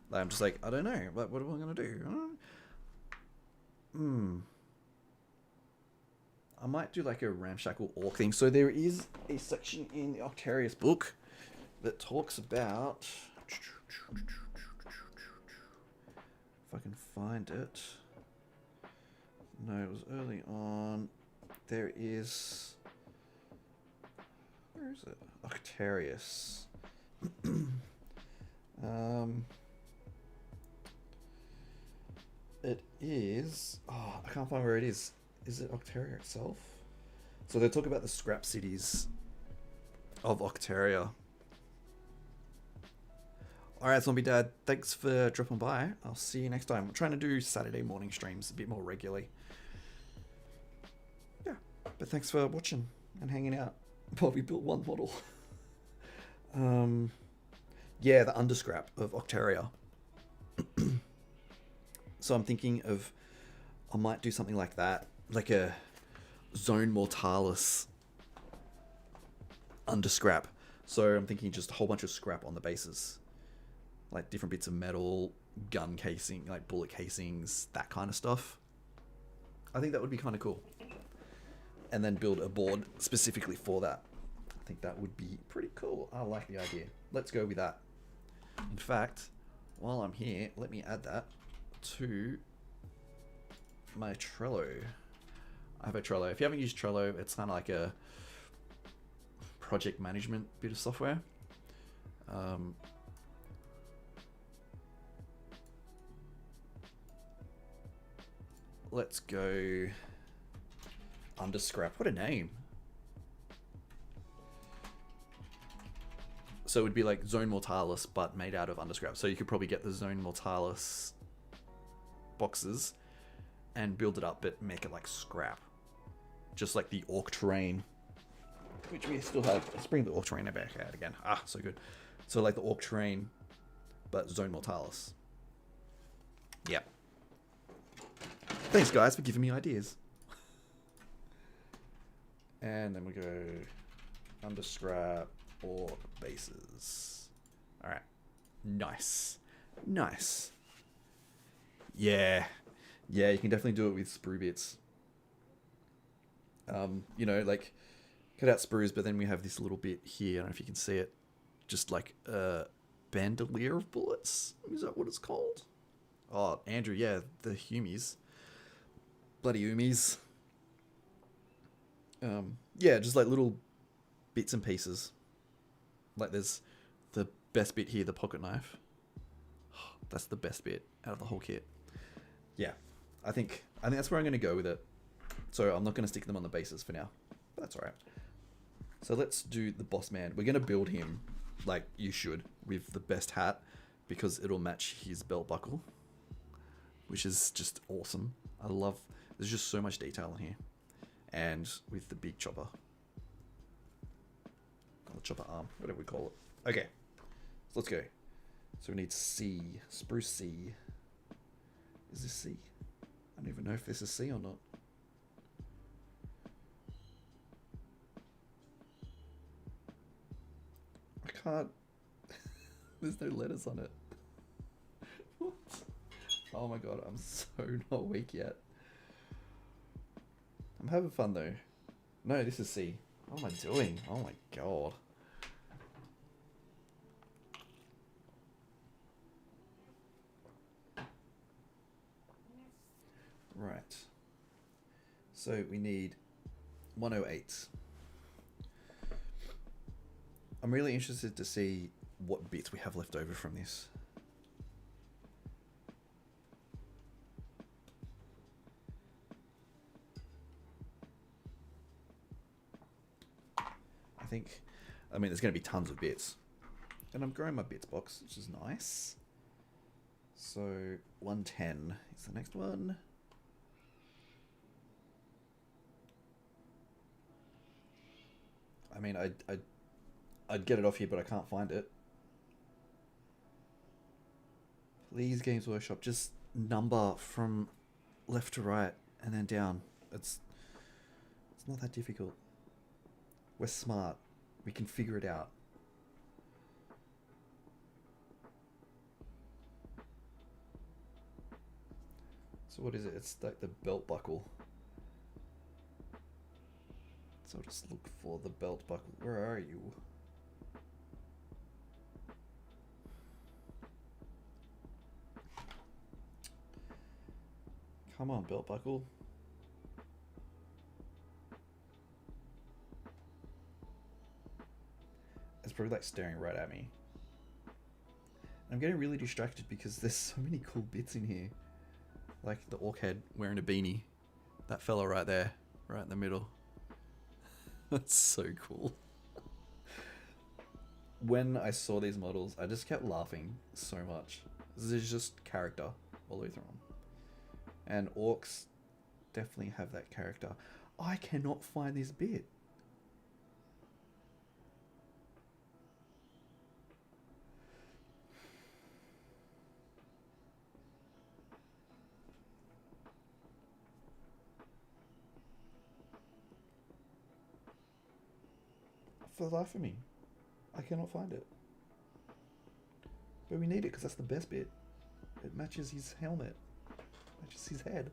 Like, I'm just like, I don't know. Like, what am I gonna do? I might do like a ramshackle orc thing. So there is a section in the Octarius book that talks about, if I can find it. No, it was early on. There is, where is it? Octarius. It is, I can't find where it is. Is it Octaria itself? So they talk about the scrap cities of Octaria. Alright, Zombie Dad, thanks for dropping by. I'll see you next time. I'm trying to do Saturday morning streams a bit more regularly. Yeah, but thanks for watching and hanging out while we built one model. Yeah, the underscrap of Octaria. So I'm thinking of, I might do something like that, like a Zone Mortalis underscrap. So I'm thinking just a whole bunch of scrap on the bases, like different bits of metal, gun casing, like bullet casings, that kind of stuff. I think that would be kind of cool. And then build a board specifically for that. I think that would be pretty cool. I like the idea. Let's go with that. In fact, while I'm here, let me add that to my Trello. I have a Trello. If you haven't used Trello, it's kind of like a project management bit of software. Let's go Underscrap. What a name. So it would be like Zone Mortalis, but made out of Underscrap. So you could probably get the Zone Mortalis boxes and build it up, but make it like scrap. Just like the Orc Terrain, which we still have. Let's bring the Orc Terrain back out again. Ah, so good. So like the Orc Terrain, but Zone Mortalis. Yep. Thanks, guys, for giving me ideas. And then we go Underscrap or bases. Alright. Nice. Nice. Yeah. Yeah, you can definitely do it with sprue bits. You know, like, cut out sprues, but then we have this little bit here. I don't know if you can see it. Just like a bandolier of bullets. Is that what it's called? Oh, Andrew, yeah, the Humies. Bloody Umies. Yeah, just like little bits and pieces. Like there's the best bit here, the pocket knife. That's the best bit out of the whole kit. Yeah, I think that's where I'm going to go with it. So I'm not going to stick them on the bases for now. But that's alright. So let's do the boss man. We're going to build him like you should with the best hat because it'll match his belt buckle, which is just awesome. I love, there's just so much detail in here. And with the big chopper. Or the chopper arm, whatever we call it. Okay, so let's go. So we need C, spruce C. Is this C? I don't even know if this is C or not. I can't. There's no letters on it. What? Oh my god, I'm so not weak yet. I'm having fun though. No, this is C. What am I doing? Oh my god. Right. So we need 108. I'm really interested to see what bits we have left over from this. I mean, there's going to be tons of bits. And I'm growing my bits box, which is nice. So, 110 is the next one. I mean, I'd get it off here, but I can't find it. Please, Games Workshop, just number from left to right and then down. It's not that difficult. We're smart. We can figure it out. So what is it? It's like the belt buckle. So I'll just look for the belt buckle. Where are you? Come on, belt buckle. It's probably like staring right at me. I'm getting really distracted because there's so many cool bits in here. Like the orc head wearing a beanie. That fella right there, right in the middle. That's so cool. When I saw these models, I just kept laughing so much. This is just character all the way through them. And orcs definitely have that character. I cannot find this bit. For the life of me, I cannot find it. But we need it because that's the best bit. It matches his helmet. Matches his head.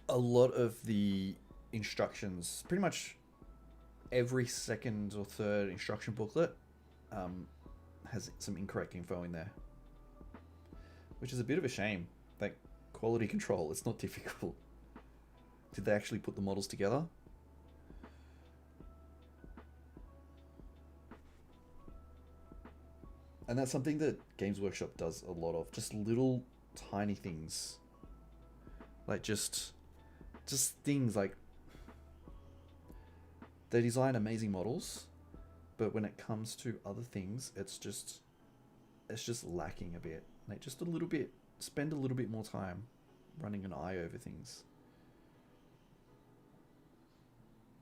A lot of the instructions, pretty much every second or third instruction booklet has some incorrect info in there. Which is a bit of a shame. Like, quality control, it's not difficult. Did they actually put the models together? And that's something that Games Workshop does a lot of. Just little tiny things. Like just just things like they design amazing models, but when it comes to other things, it's just lacking a bit. Like just a little bit, spend a little bit more time running an eye over things.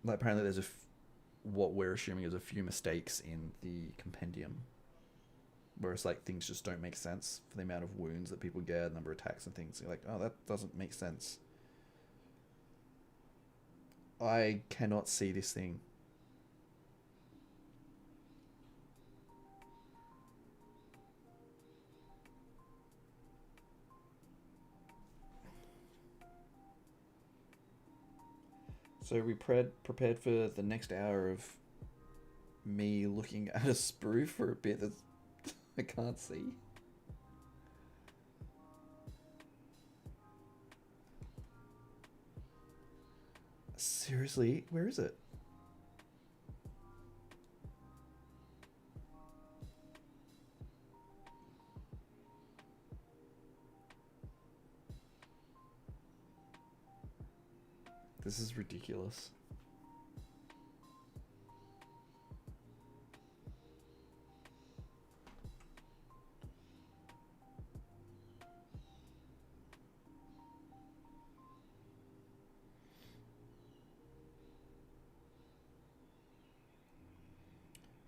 Like apparently there's what we're assuming is a few mistakes in the compendium, whereas like things just don't make sense for the amount of wounds that people get, number of attacks and things. You're like, oh, that doesn't make sense. I cannot see this thing. So we prepared for the next hour of me looking at a sprue for a bit that I can't see. Seriously, where is it? This is ridiculous.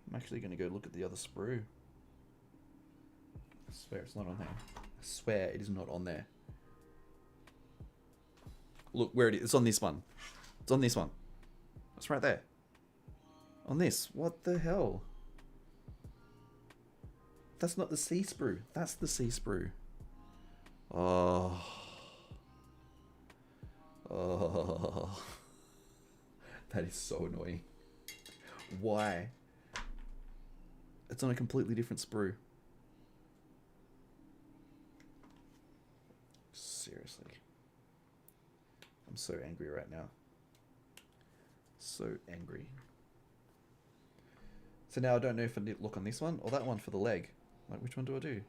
I'm actually going to go look at the other sprue. I swear it's not on there. I swear it is not on there. Look where it is. It's on this one. It's on this one. It's right there. On this. What the hell? That's not the sea sprue. That's the sea sprue. Oh. Oh. That is so annoying. Why? It's on a completely different sprue. Seriously. I'm so angry right now. So angry. So now I don't know if I need to look on this one or that one for the leg. Like, which one do I do?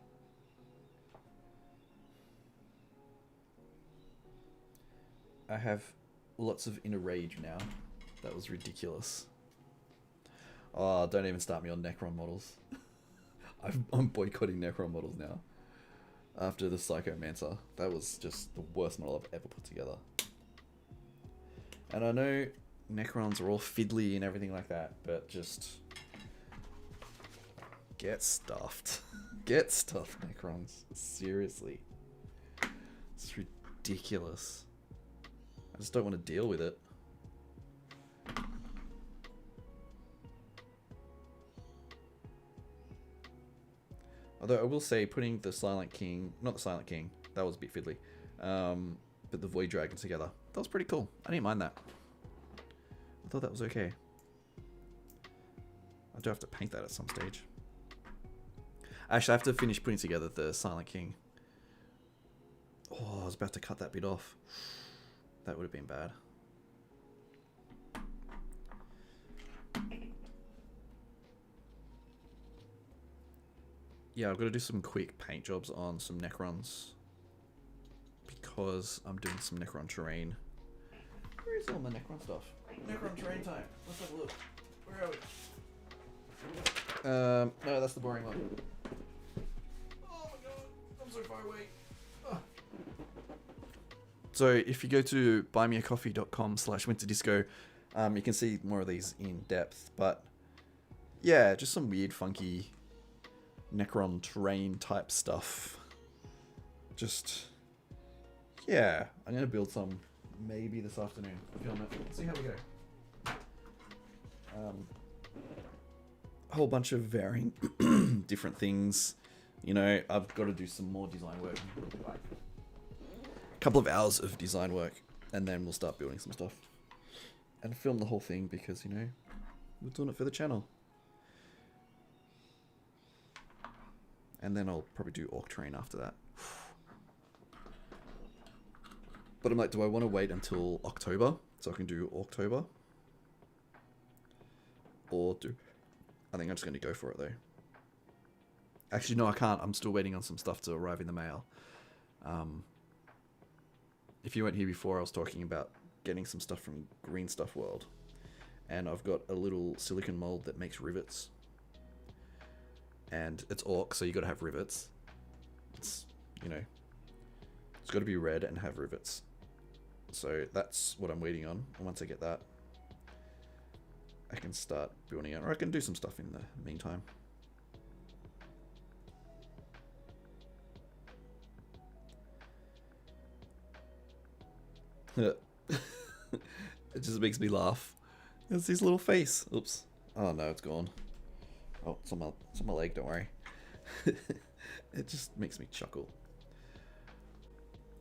I have lots of inner rage now. That was ridiculous. Oh, don't even start me on Necron models. I'm boycotting Necron models now. After the Psychomancer. That was just the worst model I've ever put together. And I know Necrons are all fiddly and everything like that, but just get stuffed. Get stuffed, Necrons. Seriously. It's ridiculous. I just don't want to deal with it. Although I will say, putting the Silent King, not the Silent King, that was a bit fiddly, but the Void Dragon together, that was pretty cool. I didn't mind that. I thought that was okay. I do have to paint that at some stage. Actually, I have to finish putting together the Silent King. Oh, I was about to cut that bit off. That would have been bad. Yeah, I've got to do some quick paint jobs on some Necrons. Because I'm doing some Necron terrain. Where is all my Necron stuff? Necron terrain time. Let's have a look. Where are we? No, that's the boring one. Oh my god, I'm so far away. Oh. So if you go to buymeacoffee.com/winterdisco, you can see more of these in depth. But yeah, just some weird, funky Necron terrain type stuff. Just, yeah, I'm going to build some maybe this afternoon. Film it. See how we go. A whole bunch of varying different things. You know, I've got to do some more design work. Like a couple of hours of design work, and then we'll start building some stuff. And film the whole thing because, you know, we're doing it for the channel. And then I'll probably do Orc Terrain after that. But I'm like, do I want to wait until October so I can do October? Or do... I think I'm just going to go for it though. Actually, no, I can't. I'm still waiting on some stuff to arrive in the mail. If you weren't here before, I was talking about getting some stuff from Green Stuff World. And I've got a little silicon mold that makes rivets. And it's orc, so you got to have rivets. It's, you know, it's got to be red and have rivets. So that's what I'm waiting on. And once I get that, I can start building it. Or I can do some stuff in the meantime. It just makes me laugh. It's his little face. Oops. Oh no, it's gone. Oh, it's on my leg, don't worry. It just makes me chuckle.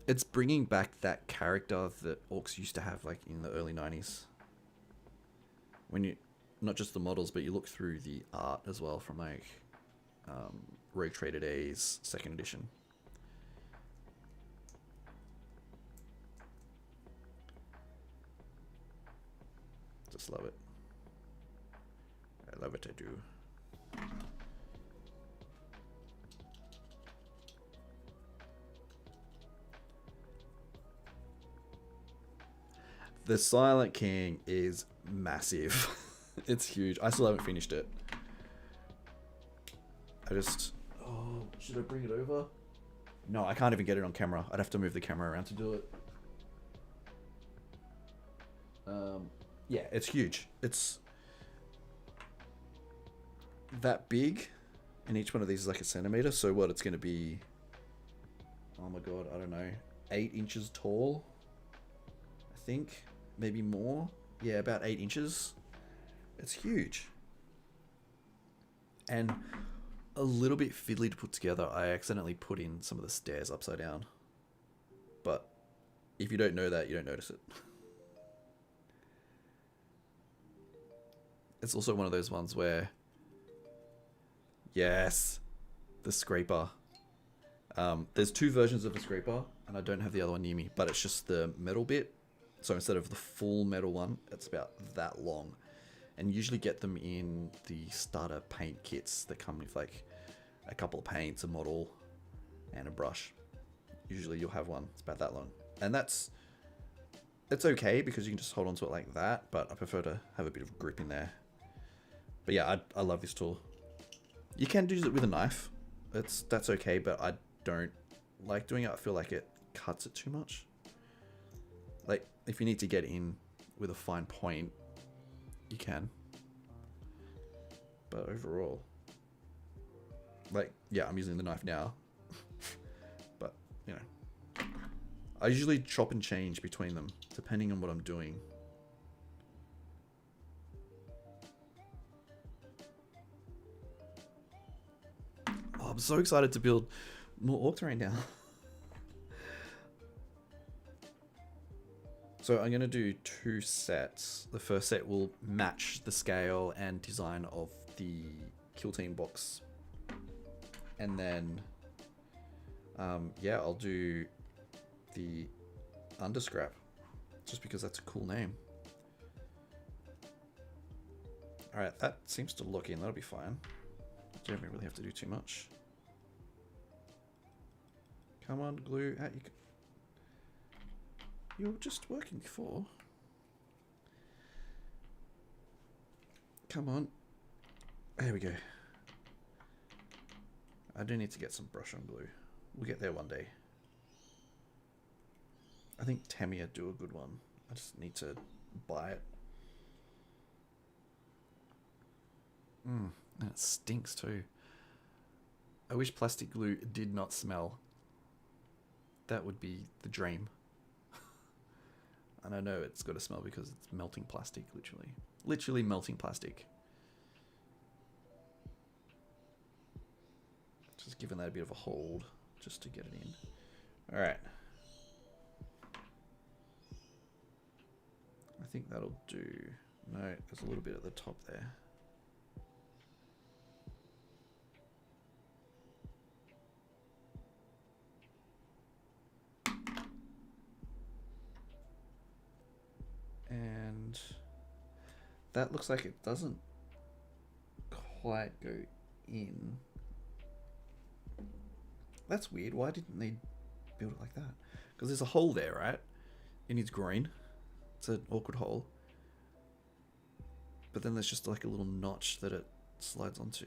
It's bringing back that character that orcs used to have, like in the early 90s. When you, not just the models, but you look through the art as well from like Rogue Trader Days 2nd edition. Just love it. I love it, I do. The Silent King is massive. It's huge. I still haven't finished it. Oh, should I bring it over? No, I can't even get it on camera. I'd have to move the camera around to do it. Yeah, it's huge. It's that big, and each one of these is like a centimeter. So what? It's going to be, oh my god, I don't know, 8 inches tall. I think maybe more. Yeah, about 8 inches. It's huge, and a little bit fiddly to put together. I accidentally put in some of the stairs upside down, but if you don't know that, you don't notice it. It's also one of those ones where, yes, the scraper. There's 2 versions of the scraper, and I don't have the other one near me, but it's just the metal bit. So instead of the full metal one, it's about that long. And you usually get them in the starter paint kits that come with like a couple of paints, a model, and a brush. Usually you'll have one, it's about that long. And it's okay because you can just hold on to it like that, but I prefer to have a bit of grip in there. But yeah, I love this tool. You can use it with a knife. That's okay, but I don't like doing it. I feel like it cuts it too much. Like, if you need to get in with a fine point, you can. But overall, like, yeah, I'm using the knife now. But, you know, I usually chop and change between them, depending on what I'm doing. Oh, I'm so excited to build more orc terrain now. So I'm going to do 2 sets. The first set will match the scale and design of the Kill Team box. And then, yeah, I'll do the Underscrap, just because that's a cool name. Alright, that seems to lock in. That'll be fine. Don't really have to do too much. Come on, glue. Out you go. You were just working before. Come on. There we go. I do need to get some brush on glue. We'll get there one day. I think Tamiya do a good one. I just need to buy it. And it stinks too. I wish plastic glue did not smell. That would be the dream. And I know it's got to smell because it's melting plastic, literally. Literally melting plastic. Just giving that a bit of a hold, just to get it in. Alright. I think that'll do. No, there's a little bit at the top there. And that looks like it doesn't quite go in. That's weird. Why didn't they build it like that? Because there's a hole there, right? It needs groin. It's an awkward hole. But then there's just like a little notch that it slides onto.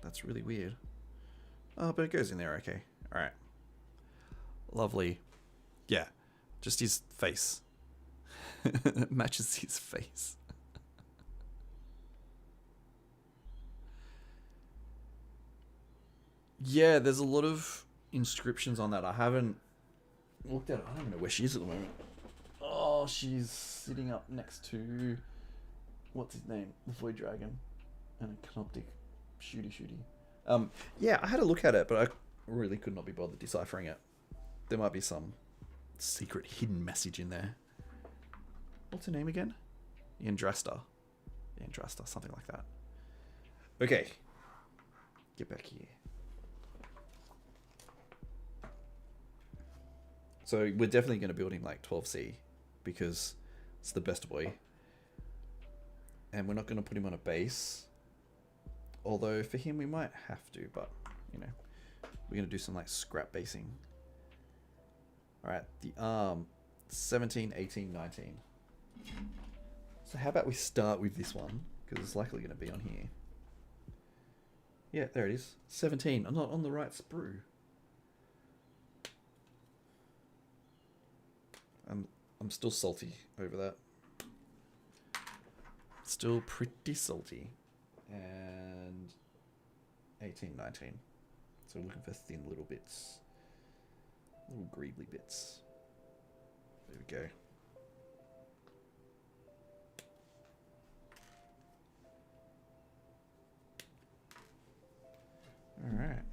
That's really weird. Oh, but it goes in there okay. Alright. Lovely. Yeah. Just his face. It matches his face. Yeah, there's a lot of inscriptions on that. I haven't looked at it. I don't even know where she is at the moment. Oh, she's sitting up next to... What's his name? The Void Dragon. And a Canoptic shooty. Yeah, I had a look at it, but I really could not be bothered deciphering it. There might be some secret hidden message in there. What's her name again? Yandrasta. Yandrasta, something like that. Okay. Get back here. So we're definitely going to build him like 12C because it's the best boy. And we're not going to put him on a base. Although for him we might have to, but you know, we're going to do some like scrap basing. Alright, the arm 17, 18, 19. So how about we start with this one because it's likely going to be on here. Yeah, there it is. 17. I'm not on the right sprue. I'm still salty over that. Still pretty salty. And 18, 19. So we're looking for thin little bits. Little greebly bits. There we go. Alright.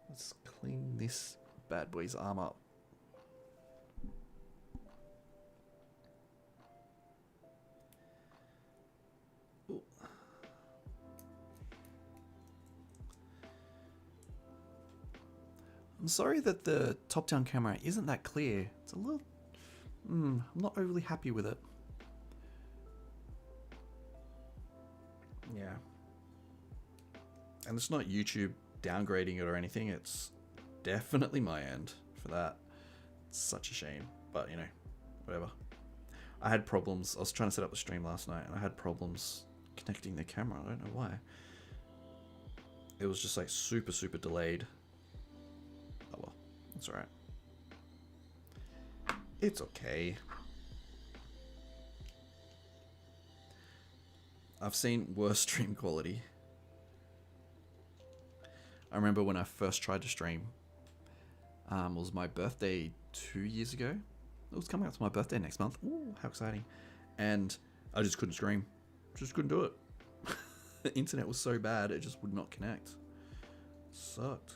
Let's clean this bad boy's arm up. Ooh. I'm sorry that the top-down camera isn't that clear. It's a little... I'm not overly happy with it. Yeah. And it's not YouTube downgrading it or anything. It's definitely my end for that. It's such a shame. But, you know, whatever. I had problems. I was trying to set up the stream last night and I had problems connecting the camera. I don't know why. It was just like super, super delayed. Oh well, that's alright. It's okay. I've seen worse stream quality. I remember when I first tried to stream. It was my birthday 2 years ago. It was coming up to my birthday next month. Ooh, how exciting. And I just couldn't stream. Just couldn't do it. The internet was so bad, it just would not connect. Sucked.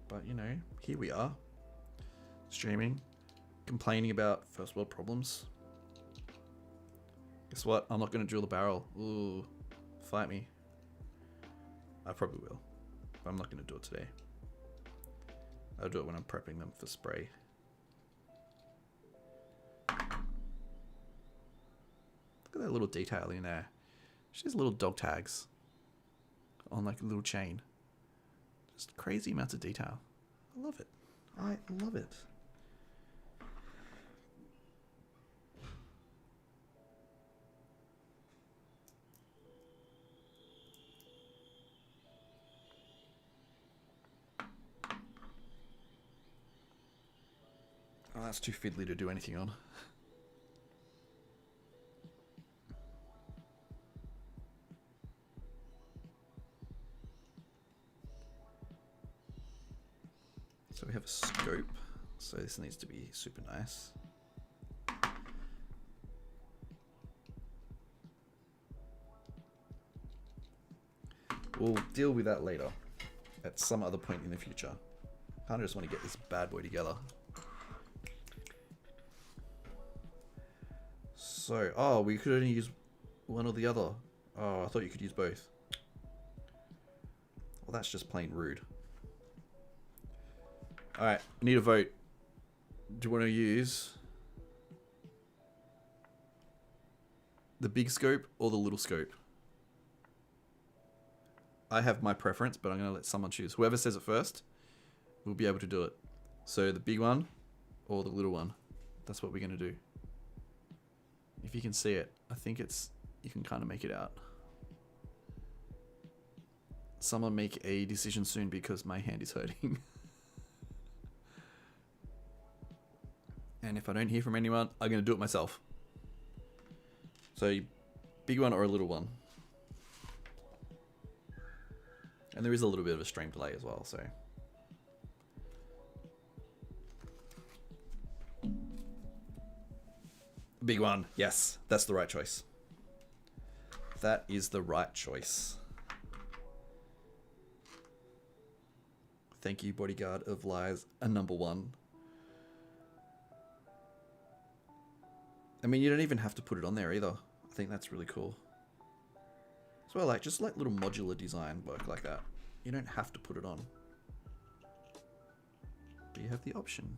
But, you know, here we are. Streaming. Complaining about first world problems. Guess what? I'm not going to drill the barrel. Ooh. Fight me. I probably will. But I'm not going to do it today. I'll do it when I'm prepping them for spray. Look at that little detail in there. She has little dog tags on like a little chain. Just crazy amounts of detail. I love it. I love it. Oh, that's too fiddly to do anything on. So we have a scope. So this needs to be super nice. We'll deal with that later. At some other point in the future. Kind of just want to get this bad boy together. So, oh, we could only use one or the other. Oh, I thought you could use both. Well, that's just plain rude. Alright, need a vote. Do you want to use the big scope or the little scope? I have my preference, but I'm going to let someone choose. Whoever says it first will be able to do it. So the big one or the little one. That's what we're going to do. If you can see it, I think it's, you can kind of make it out. Someone make a decision soon because my hand is hurting. And if I don't hear from anyone, I'm going to do it myself. So, big one or a little one. And there is a little bit of a stream delay as well, so. Big one. Yes, that's the right choice. That is the right choice. Thank you, Bodyguard of Lies, a number one. I mean, you don't even have to put it on there either. I think that's really cool. As well, like, just like little modular design work like that. You don't have to put it on. But you have the option.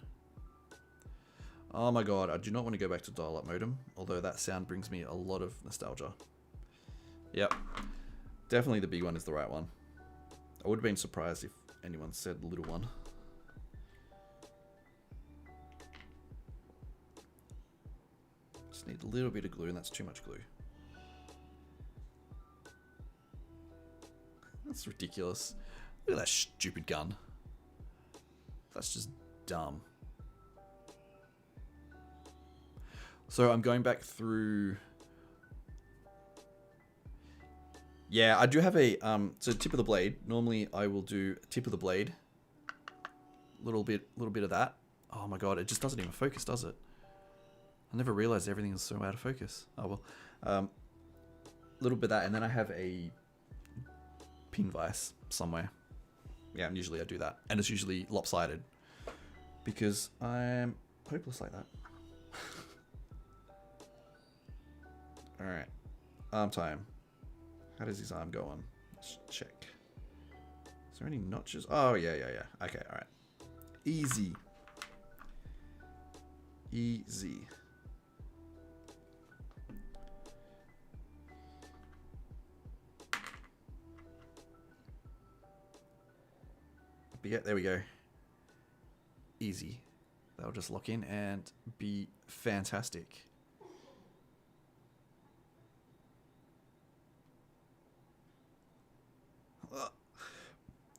Oh my god, I do not want to go back to dial-up modem, although that sound brings me a lot of nostalgia. Yep. Definitely the big one is the right one. I would have been surprised if anyone said the little one. Just need a little bit of glue, and that's too much glue. That's ridiculous. Look at that stupid gun. That's just dumb. So I'm going back through. Yeah, I do have a so tip of the blade. Normally I will do tip of the blade. Little bit of that. Oh my god, it just doesn't even focus, does it? I never realized everything is so out of focus. Oh well. Little bit of that, and then I have a pin vise somewhere. Yeah, and usually I do that, and it's usually lopsided because I'm hopeless like that. All right, arm time. How does his arm go on? Let's check. Is there any notches? Oh, yeah. Okay, all right. Easy. Easy. But yeah, there we go. Easy. That'll just lock in and be fantastic.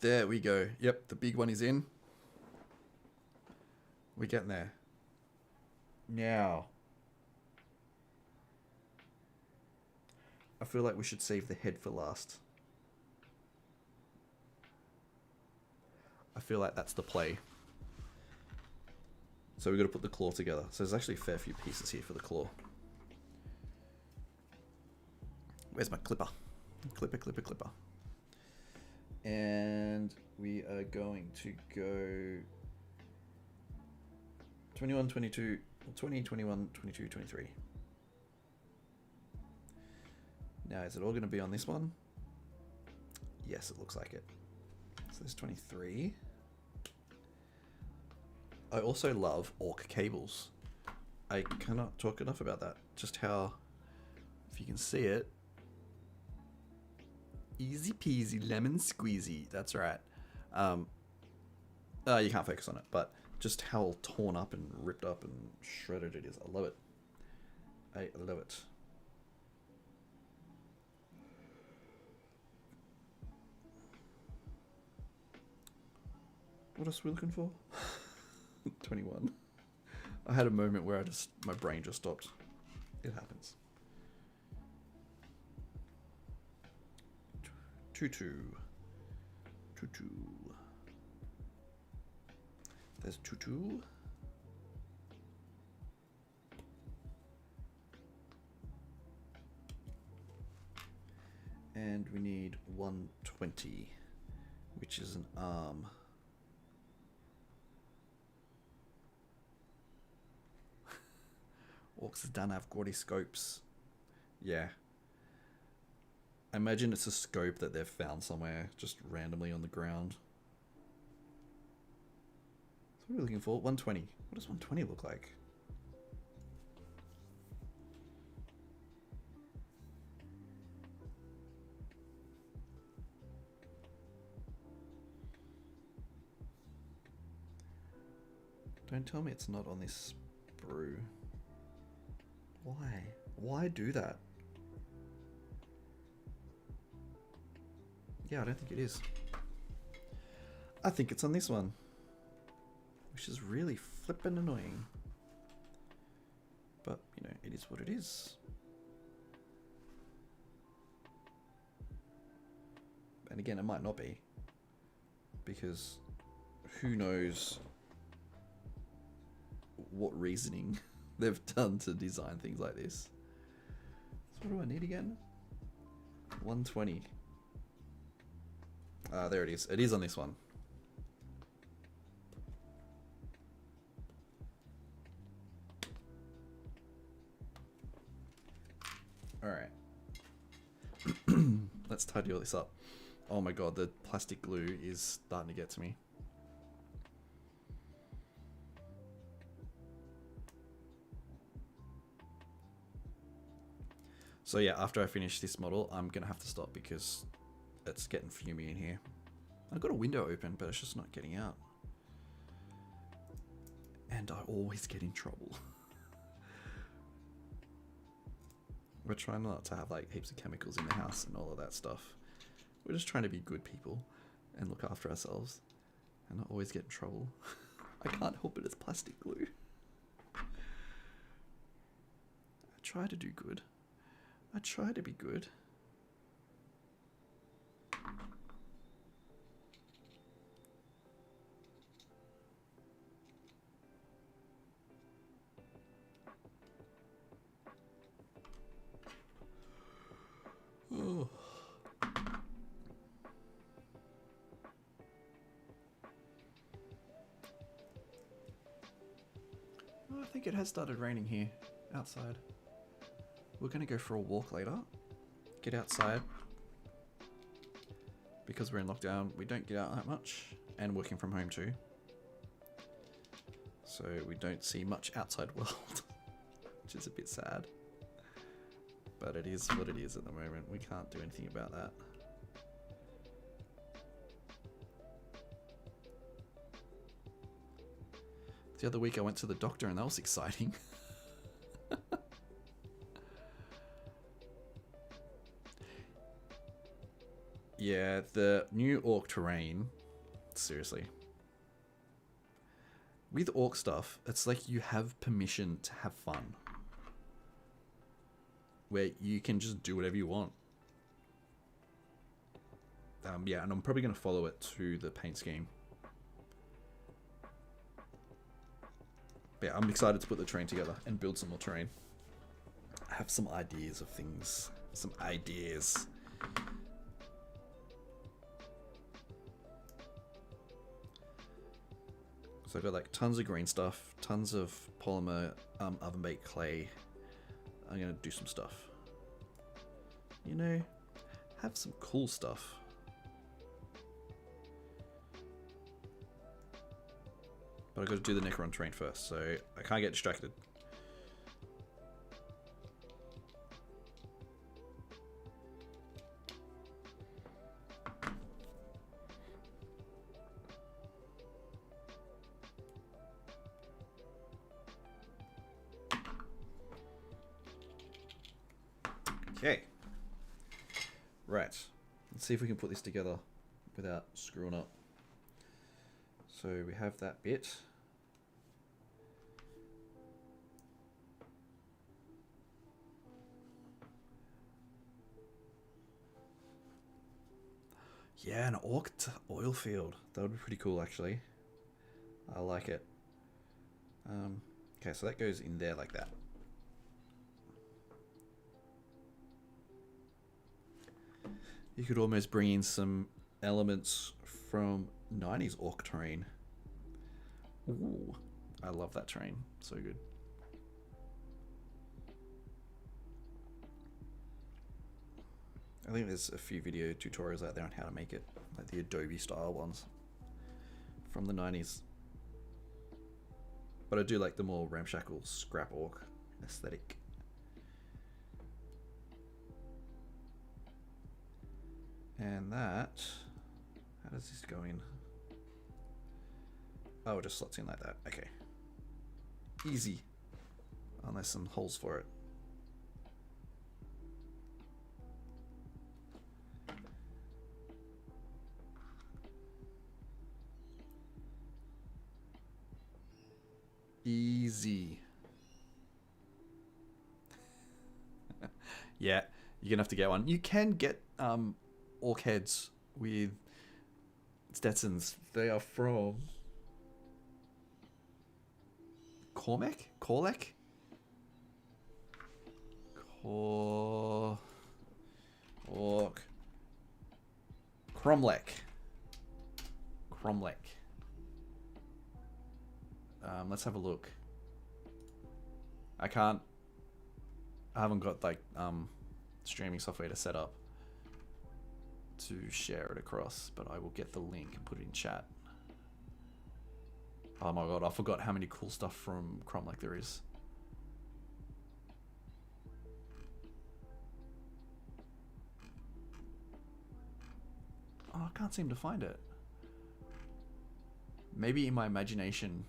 There we go. Yep, the big one is in. We're getting there. Now, I feel like we should save the head for last. I feel like that's the play. So we've got to put the claw together. So there's actually a fair few pieces here for the claw. Where's my clipper? Clipper. And we are going to go 21, 22, 20, 21, 22, 23. Now, is it all going to be on this one? Yes, it looks like it. So there's 23. I also love Orc cables. I cannot talk enough about that. Just how, if you can see it, easy peasy lemon squeezy. That's right. You can't focus on it, but just how torn up and ripped up and shredded it is. I love it. I love it. What else are we looking for? 21. I had a moment where my brain just stopped. It happens. 22. There's 22. And we need 120, which is an arm. Orcs don't have gaudy scopes. Yeah. I imagine it's a scope that they've found somewhere, just randomly on the ground. So what are we looking for? 120. What does 120 look like? Don't tell me it's not on this brew. Why? Why do that? Yeah, I don't think it is. I think it's on this one. Which is really flippin' annoying. But, you know, it is what it is. And again, it might not be. Because who knows what reasoning they've done to design things like this. So what do I need again? 120. There it is. It is on this one. Alright. Let's tidy all this up. Oh my god, the plastic glue is starting to get to me. So yeah, after I finish this model, I'm going to have to stop because it's getting fumey in here. I've got a window open, but it's just not getting out. And I always get in trouble. We're trying not to have like heaps of chemicals in the house and all of that stuff. We're just trying to be good people and look after ourselves and not always get in trouble. I can't help it, it's plastic glue. I try to do good. I try to be good. Oh. I think it has started raining here, outside. We're going to go for a walk later. Get outside. Because we're in lockdown, we don't get out that much. And working from home too. So we don't see much outside world. Which is a bit sad. But it is what it is at the moment. We can't do anything about that. The other week I went to the doctor and that was exciting. Yeah, the new Orc terrain, seriously. With Orc stuff, it's like you have permission to have fun. Where you can just do whatever you want. Yeah, and I'm probably going to follow it to the paint scheme. But yeah, I'm excited to put the terrain together and build some more terrain. I have some ideas of things. Some ideas. So I've got like tons of green stuff, tons of polymer oven baked clay. I'm gonna do some stuff. You know, have some cool stuff. But I've got to do the Necron terrain first, so I can't get distracted. Okay. Right. Let's see if we can put this together without screwing up. So we have that bit. Yeah, an orc oil field. That would be pretty cool, actually. I like it. Okay, so that goes in there like that. You could almost bring in some elements from 90s orc terrain. Ooh, I love that terrain. So good. I think there's a few video tutorials out there on how to make it, like the Adobe style ones from the 90s. But I do like the more ramshackle scrap orc aesthetic. And that, how does this go in? Oh, it just slots in like that. Okay. Easy. Unless some holes for it. Easy. Yeah, you're gonna have to get one. You can get orc heads with Stetsons. They are from Cormac? Corlec? Orc. Cromlech. Let's have a look. I haven't got like streaming software to set up to share it across, but I will get the link and put it in chat. Oh my god, I forgot how many cool stuff from Cromlech there is. Oh, I can't seem to find it. Maybe in my imagination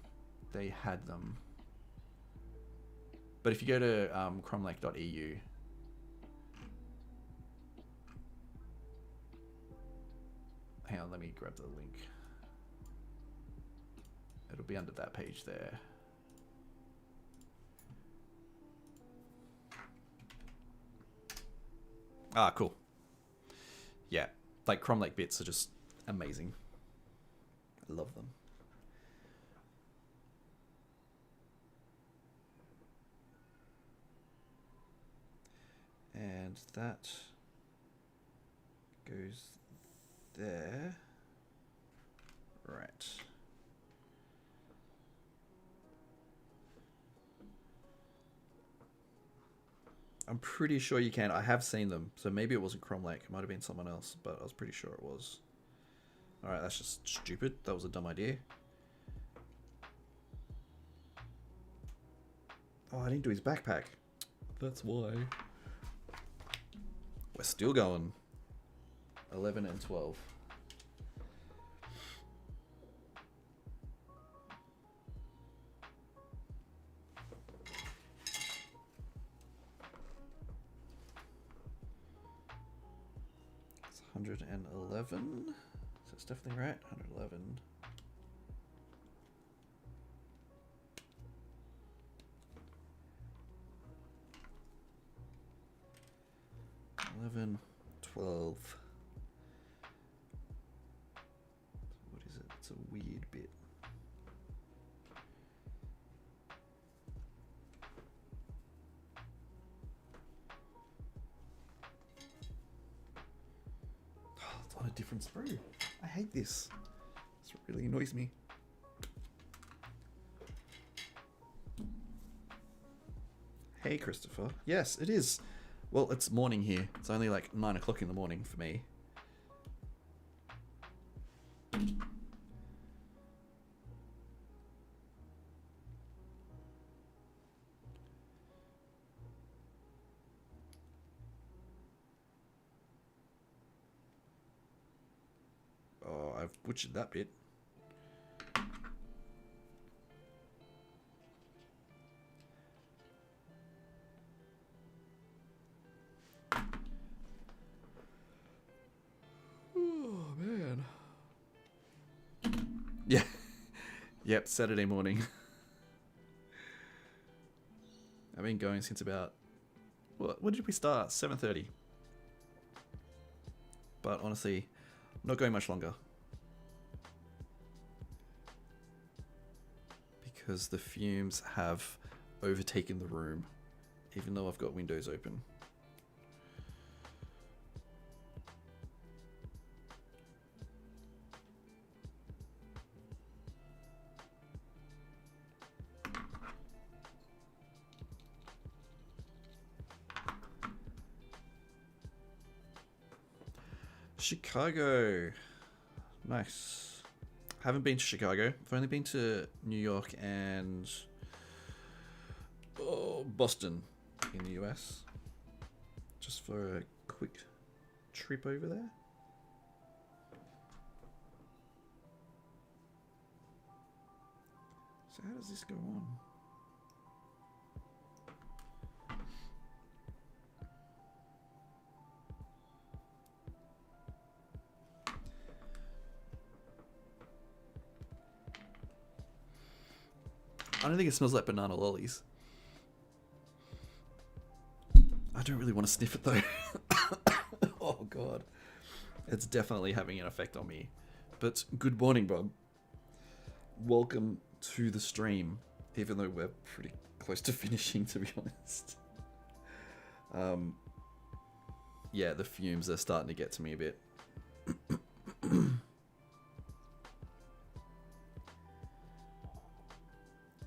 they had them. But if you go to cromlech.eu, hang on, let me grab the link. It'll be under that page there. Ah, cool. Yeah, like Cromlech bits are just amazing. I love them. And that goes there. Right. I'm pretty sure you can. I have seen them, so maybe it wasn't Cromlech. It might have been someone else, but I was pretty sure it was. Alright, that's just stupid. That was a dumb idea. Oh, I didn't do his backpack. That's why. We're still going. 11 and 12. It's 111. So it's definitely right. 111. $11, $12. What is it? It's a weird bit. Oh, it's on a different sprue. I hate this. This really annoys me. Hey, Christopher. Yes, it is. Well, it's morning here. It's only like 9 o'clock in the morning for me. Oh, I've butchered that bit. Oh, man. Yeah. Yep, Saturday morning. I've been going since about... What did we start? 7:30. But honestly, not going much longer. Because the fumes have overtaken the room, even though I've got windows open. Chicago. Nice. Haven't been to Chicago. I've only been to New York and Boston in the US. Just for a quick trip over there. So how does this go on? I don't think it smells like banana lollies. I don't really want to sniff it though. Oh god. It's definitely having an effect on me. But good morning, Bob. Welcome to the stream, even though we're pretty close to finishing, to be honest. Yeah, the fumes are starting to get to me a bit.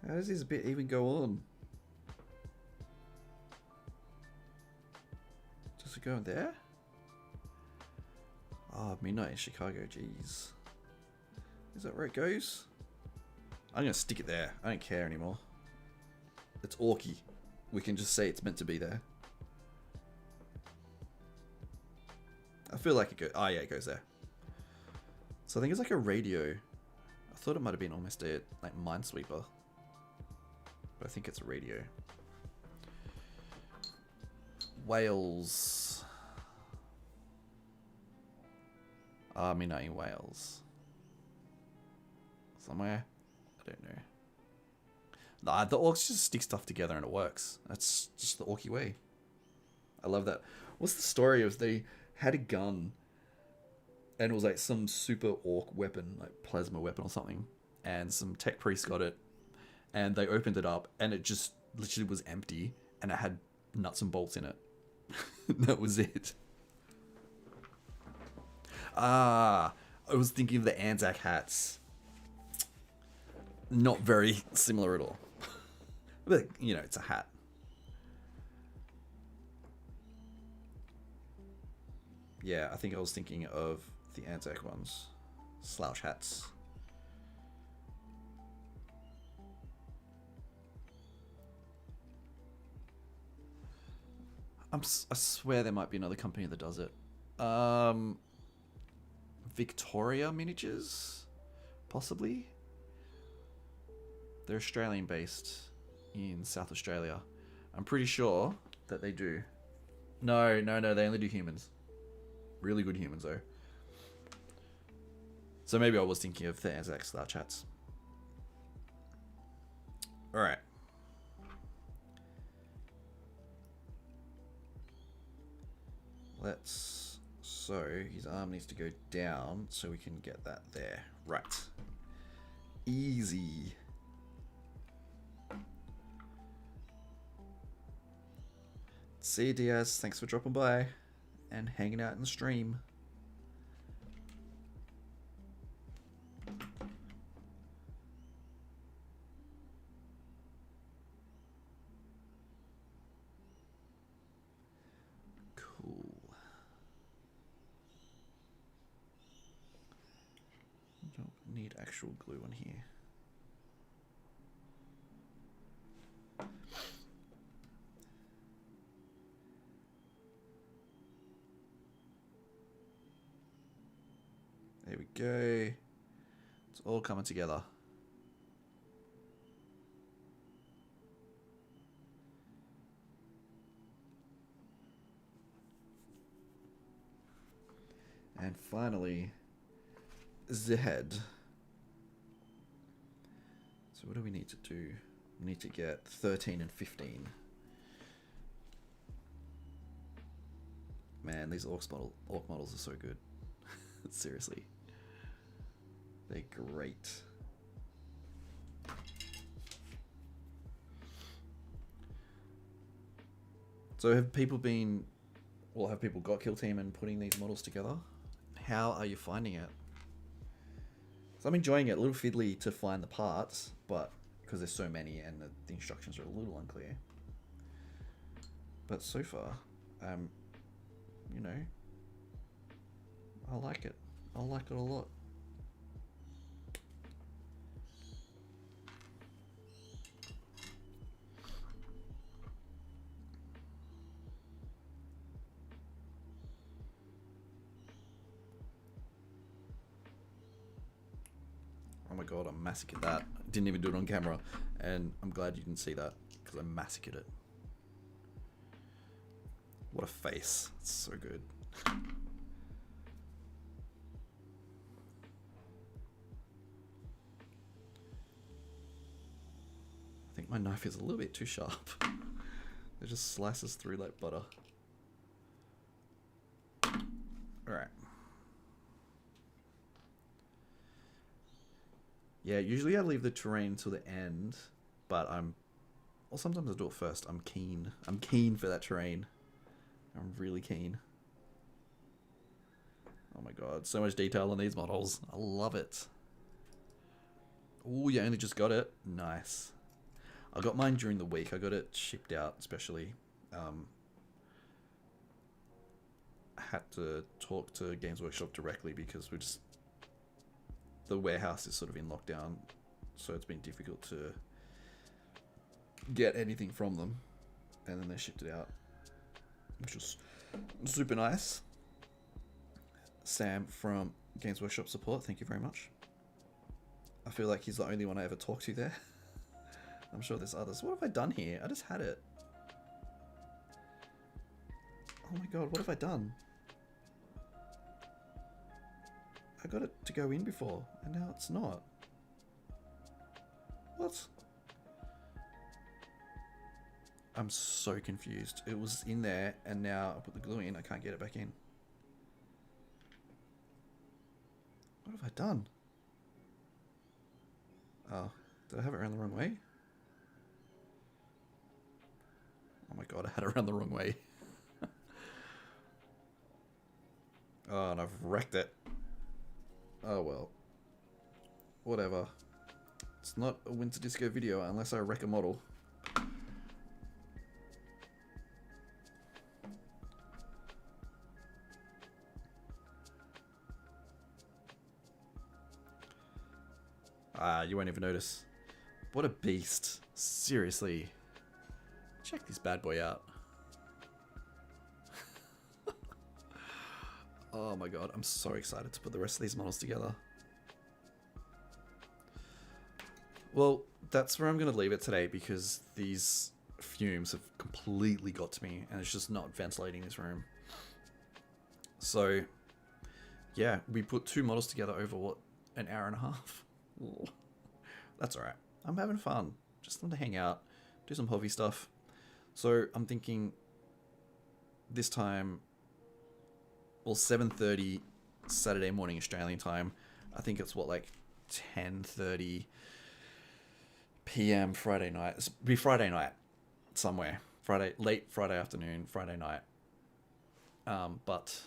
How does this bit even go on? Does it go in there? Oh, midnight in Chicago, jeez. Is that where it goes? I'm gonna stick it there. I don't care anymore. It's Orky. We can just say it's meant to be there. I feel like it goes... Oh yeah, it goes there. So I think it's like a radio. I thought it might have been almost a like Minesweeper. But I think it's a radio. Wales. Midnight in Wales. Somewhere? I don't know. Nah, the orcs just stick stuff together and it works. That's just the orky way. I love that. What's the story of they had a gun and it was like some super orc weapon, like plasma weapon or something, and some tech priests got it and they opened it up and it just literally was empty and it had nuts and bolts in it. That was it. I was thinking of the Anzac hats. Not very similar at all. But, you know, it's a hat. Yeah, I think I was thinking of the Anzac ones. Slouch hats. I swear there might be another company that does it. Victoria Miniatures? Possibly? They're Australian based in South Australia. I'm pretty sure that they do. No, they only do humans. Really good humans though. So maybe I was thinking of the Anzac slouch hats. Alright. So his arm needs to go down so we can get that there. Right. Easy. See you, Diaz. Thanks for dropping by and hanging out in the stream. Cool. Don't need actual glue on here. There we go. It's all coming together. And finally, the head. So what do we need to do? We need to get 13 and 15. Man, these orc models are so good. Seriously. They're great. So have people got Kill Team and putting these models together? How are you finding it? So I'm enjoying it. A little fiddly to find the parts, but because there's so many and the instructions are a little unclear. But so far, you know, I like it. I like it a lot. Oh my god, I massacred that. I didn't even do it on camera. And I'm glad you didn't see that, because I massacred it. What a face. It's so good. think my knife is a little bit too sharp. It just slices through like butter. Alright. Yeah, usually I leave the terrain till the end, but well, sometimes I do it first. I'm keen. I'm keen for that terrain. I'm really keen. Oh my god, so much detail on these models. I love it. Oh, you only just got it. Nice. I got mine during the week. I got it shipped out, especially. I had to talk to Games Workshop directly because the warehouse is sort of in lockdown, so it's been difficult to get anything from them, and then they shipped it out, which was super nice. Sam from Games Workshop support, thank you very much. I feel like he's the only one I ever talked to there. I'm sure there's others. What have I done here? I just had it. Oh my god, what have I done? I got it to go in before, and now it's not. What? I'm so confused. It was in there, and now I put the glue in, I can't get it back in. What have I done? Oh, did I have it around the wrong way? Oh my god, I had it around the wrong way. Oh, and I've wrecked it. Oh well. Whatever. It's not a Winter Disco video unless I wreck a model. Ah, you won't even notice. What a beast. Seriously. Check this bad boy out. Oh my god, I'm so excited to put the rest of these models together. Well, that's where I'm going to leave it today because these fumes have completely got to me and it's just not ventilating this room. So, yeah, we put 2 models together over, what, an hour and a half? Ooh. That's alright. I'm having fun. Just want to hang out, do some hobby stuff. So, I'm thinking this time, well, 7:30 Saturday morning Australian time. I think it's what, like 10:30 p.m. Friday night. It'll be Friday night somewhere. Late Friday afternoon, Friday night. But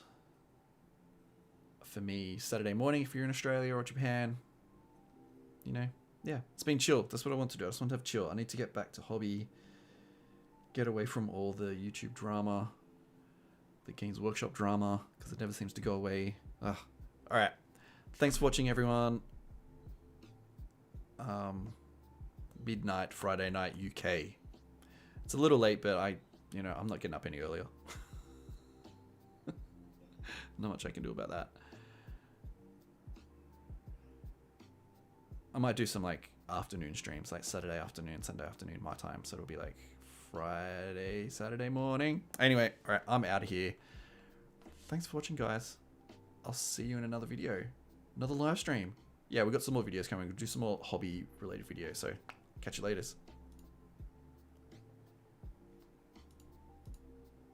for me, Saturday morning if you're in Australia or Japan, you know, yeah, it's been chill. That's what I want to do. I just want to have chill. I need to get back to hobby, get away from all the YouTube drama, the Games Workshop drama, because it never seems to go away. Ugh. All right. Thanks for watching, everyone. Midnight, Friday night, UK. It's a little late, but I'm not getting up any earlier. Not much I can do about that. I might do some like afternoon streams, like Saturday afternoon, Sunday afternoon, my time. So it'll be like Friday, Saturday morning. Anyway, all right, I'm out of here. Thanks for watching, guys. I'll see you in another video, another live stream. Yeah, we've got some more videos coming. We'll do some more hobby related videos. So catch you later.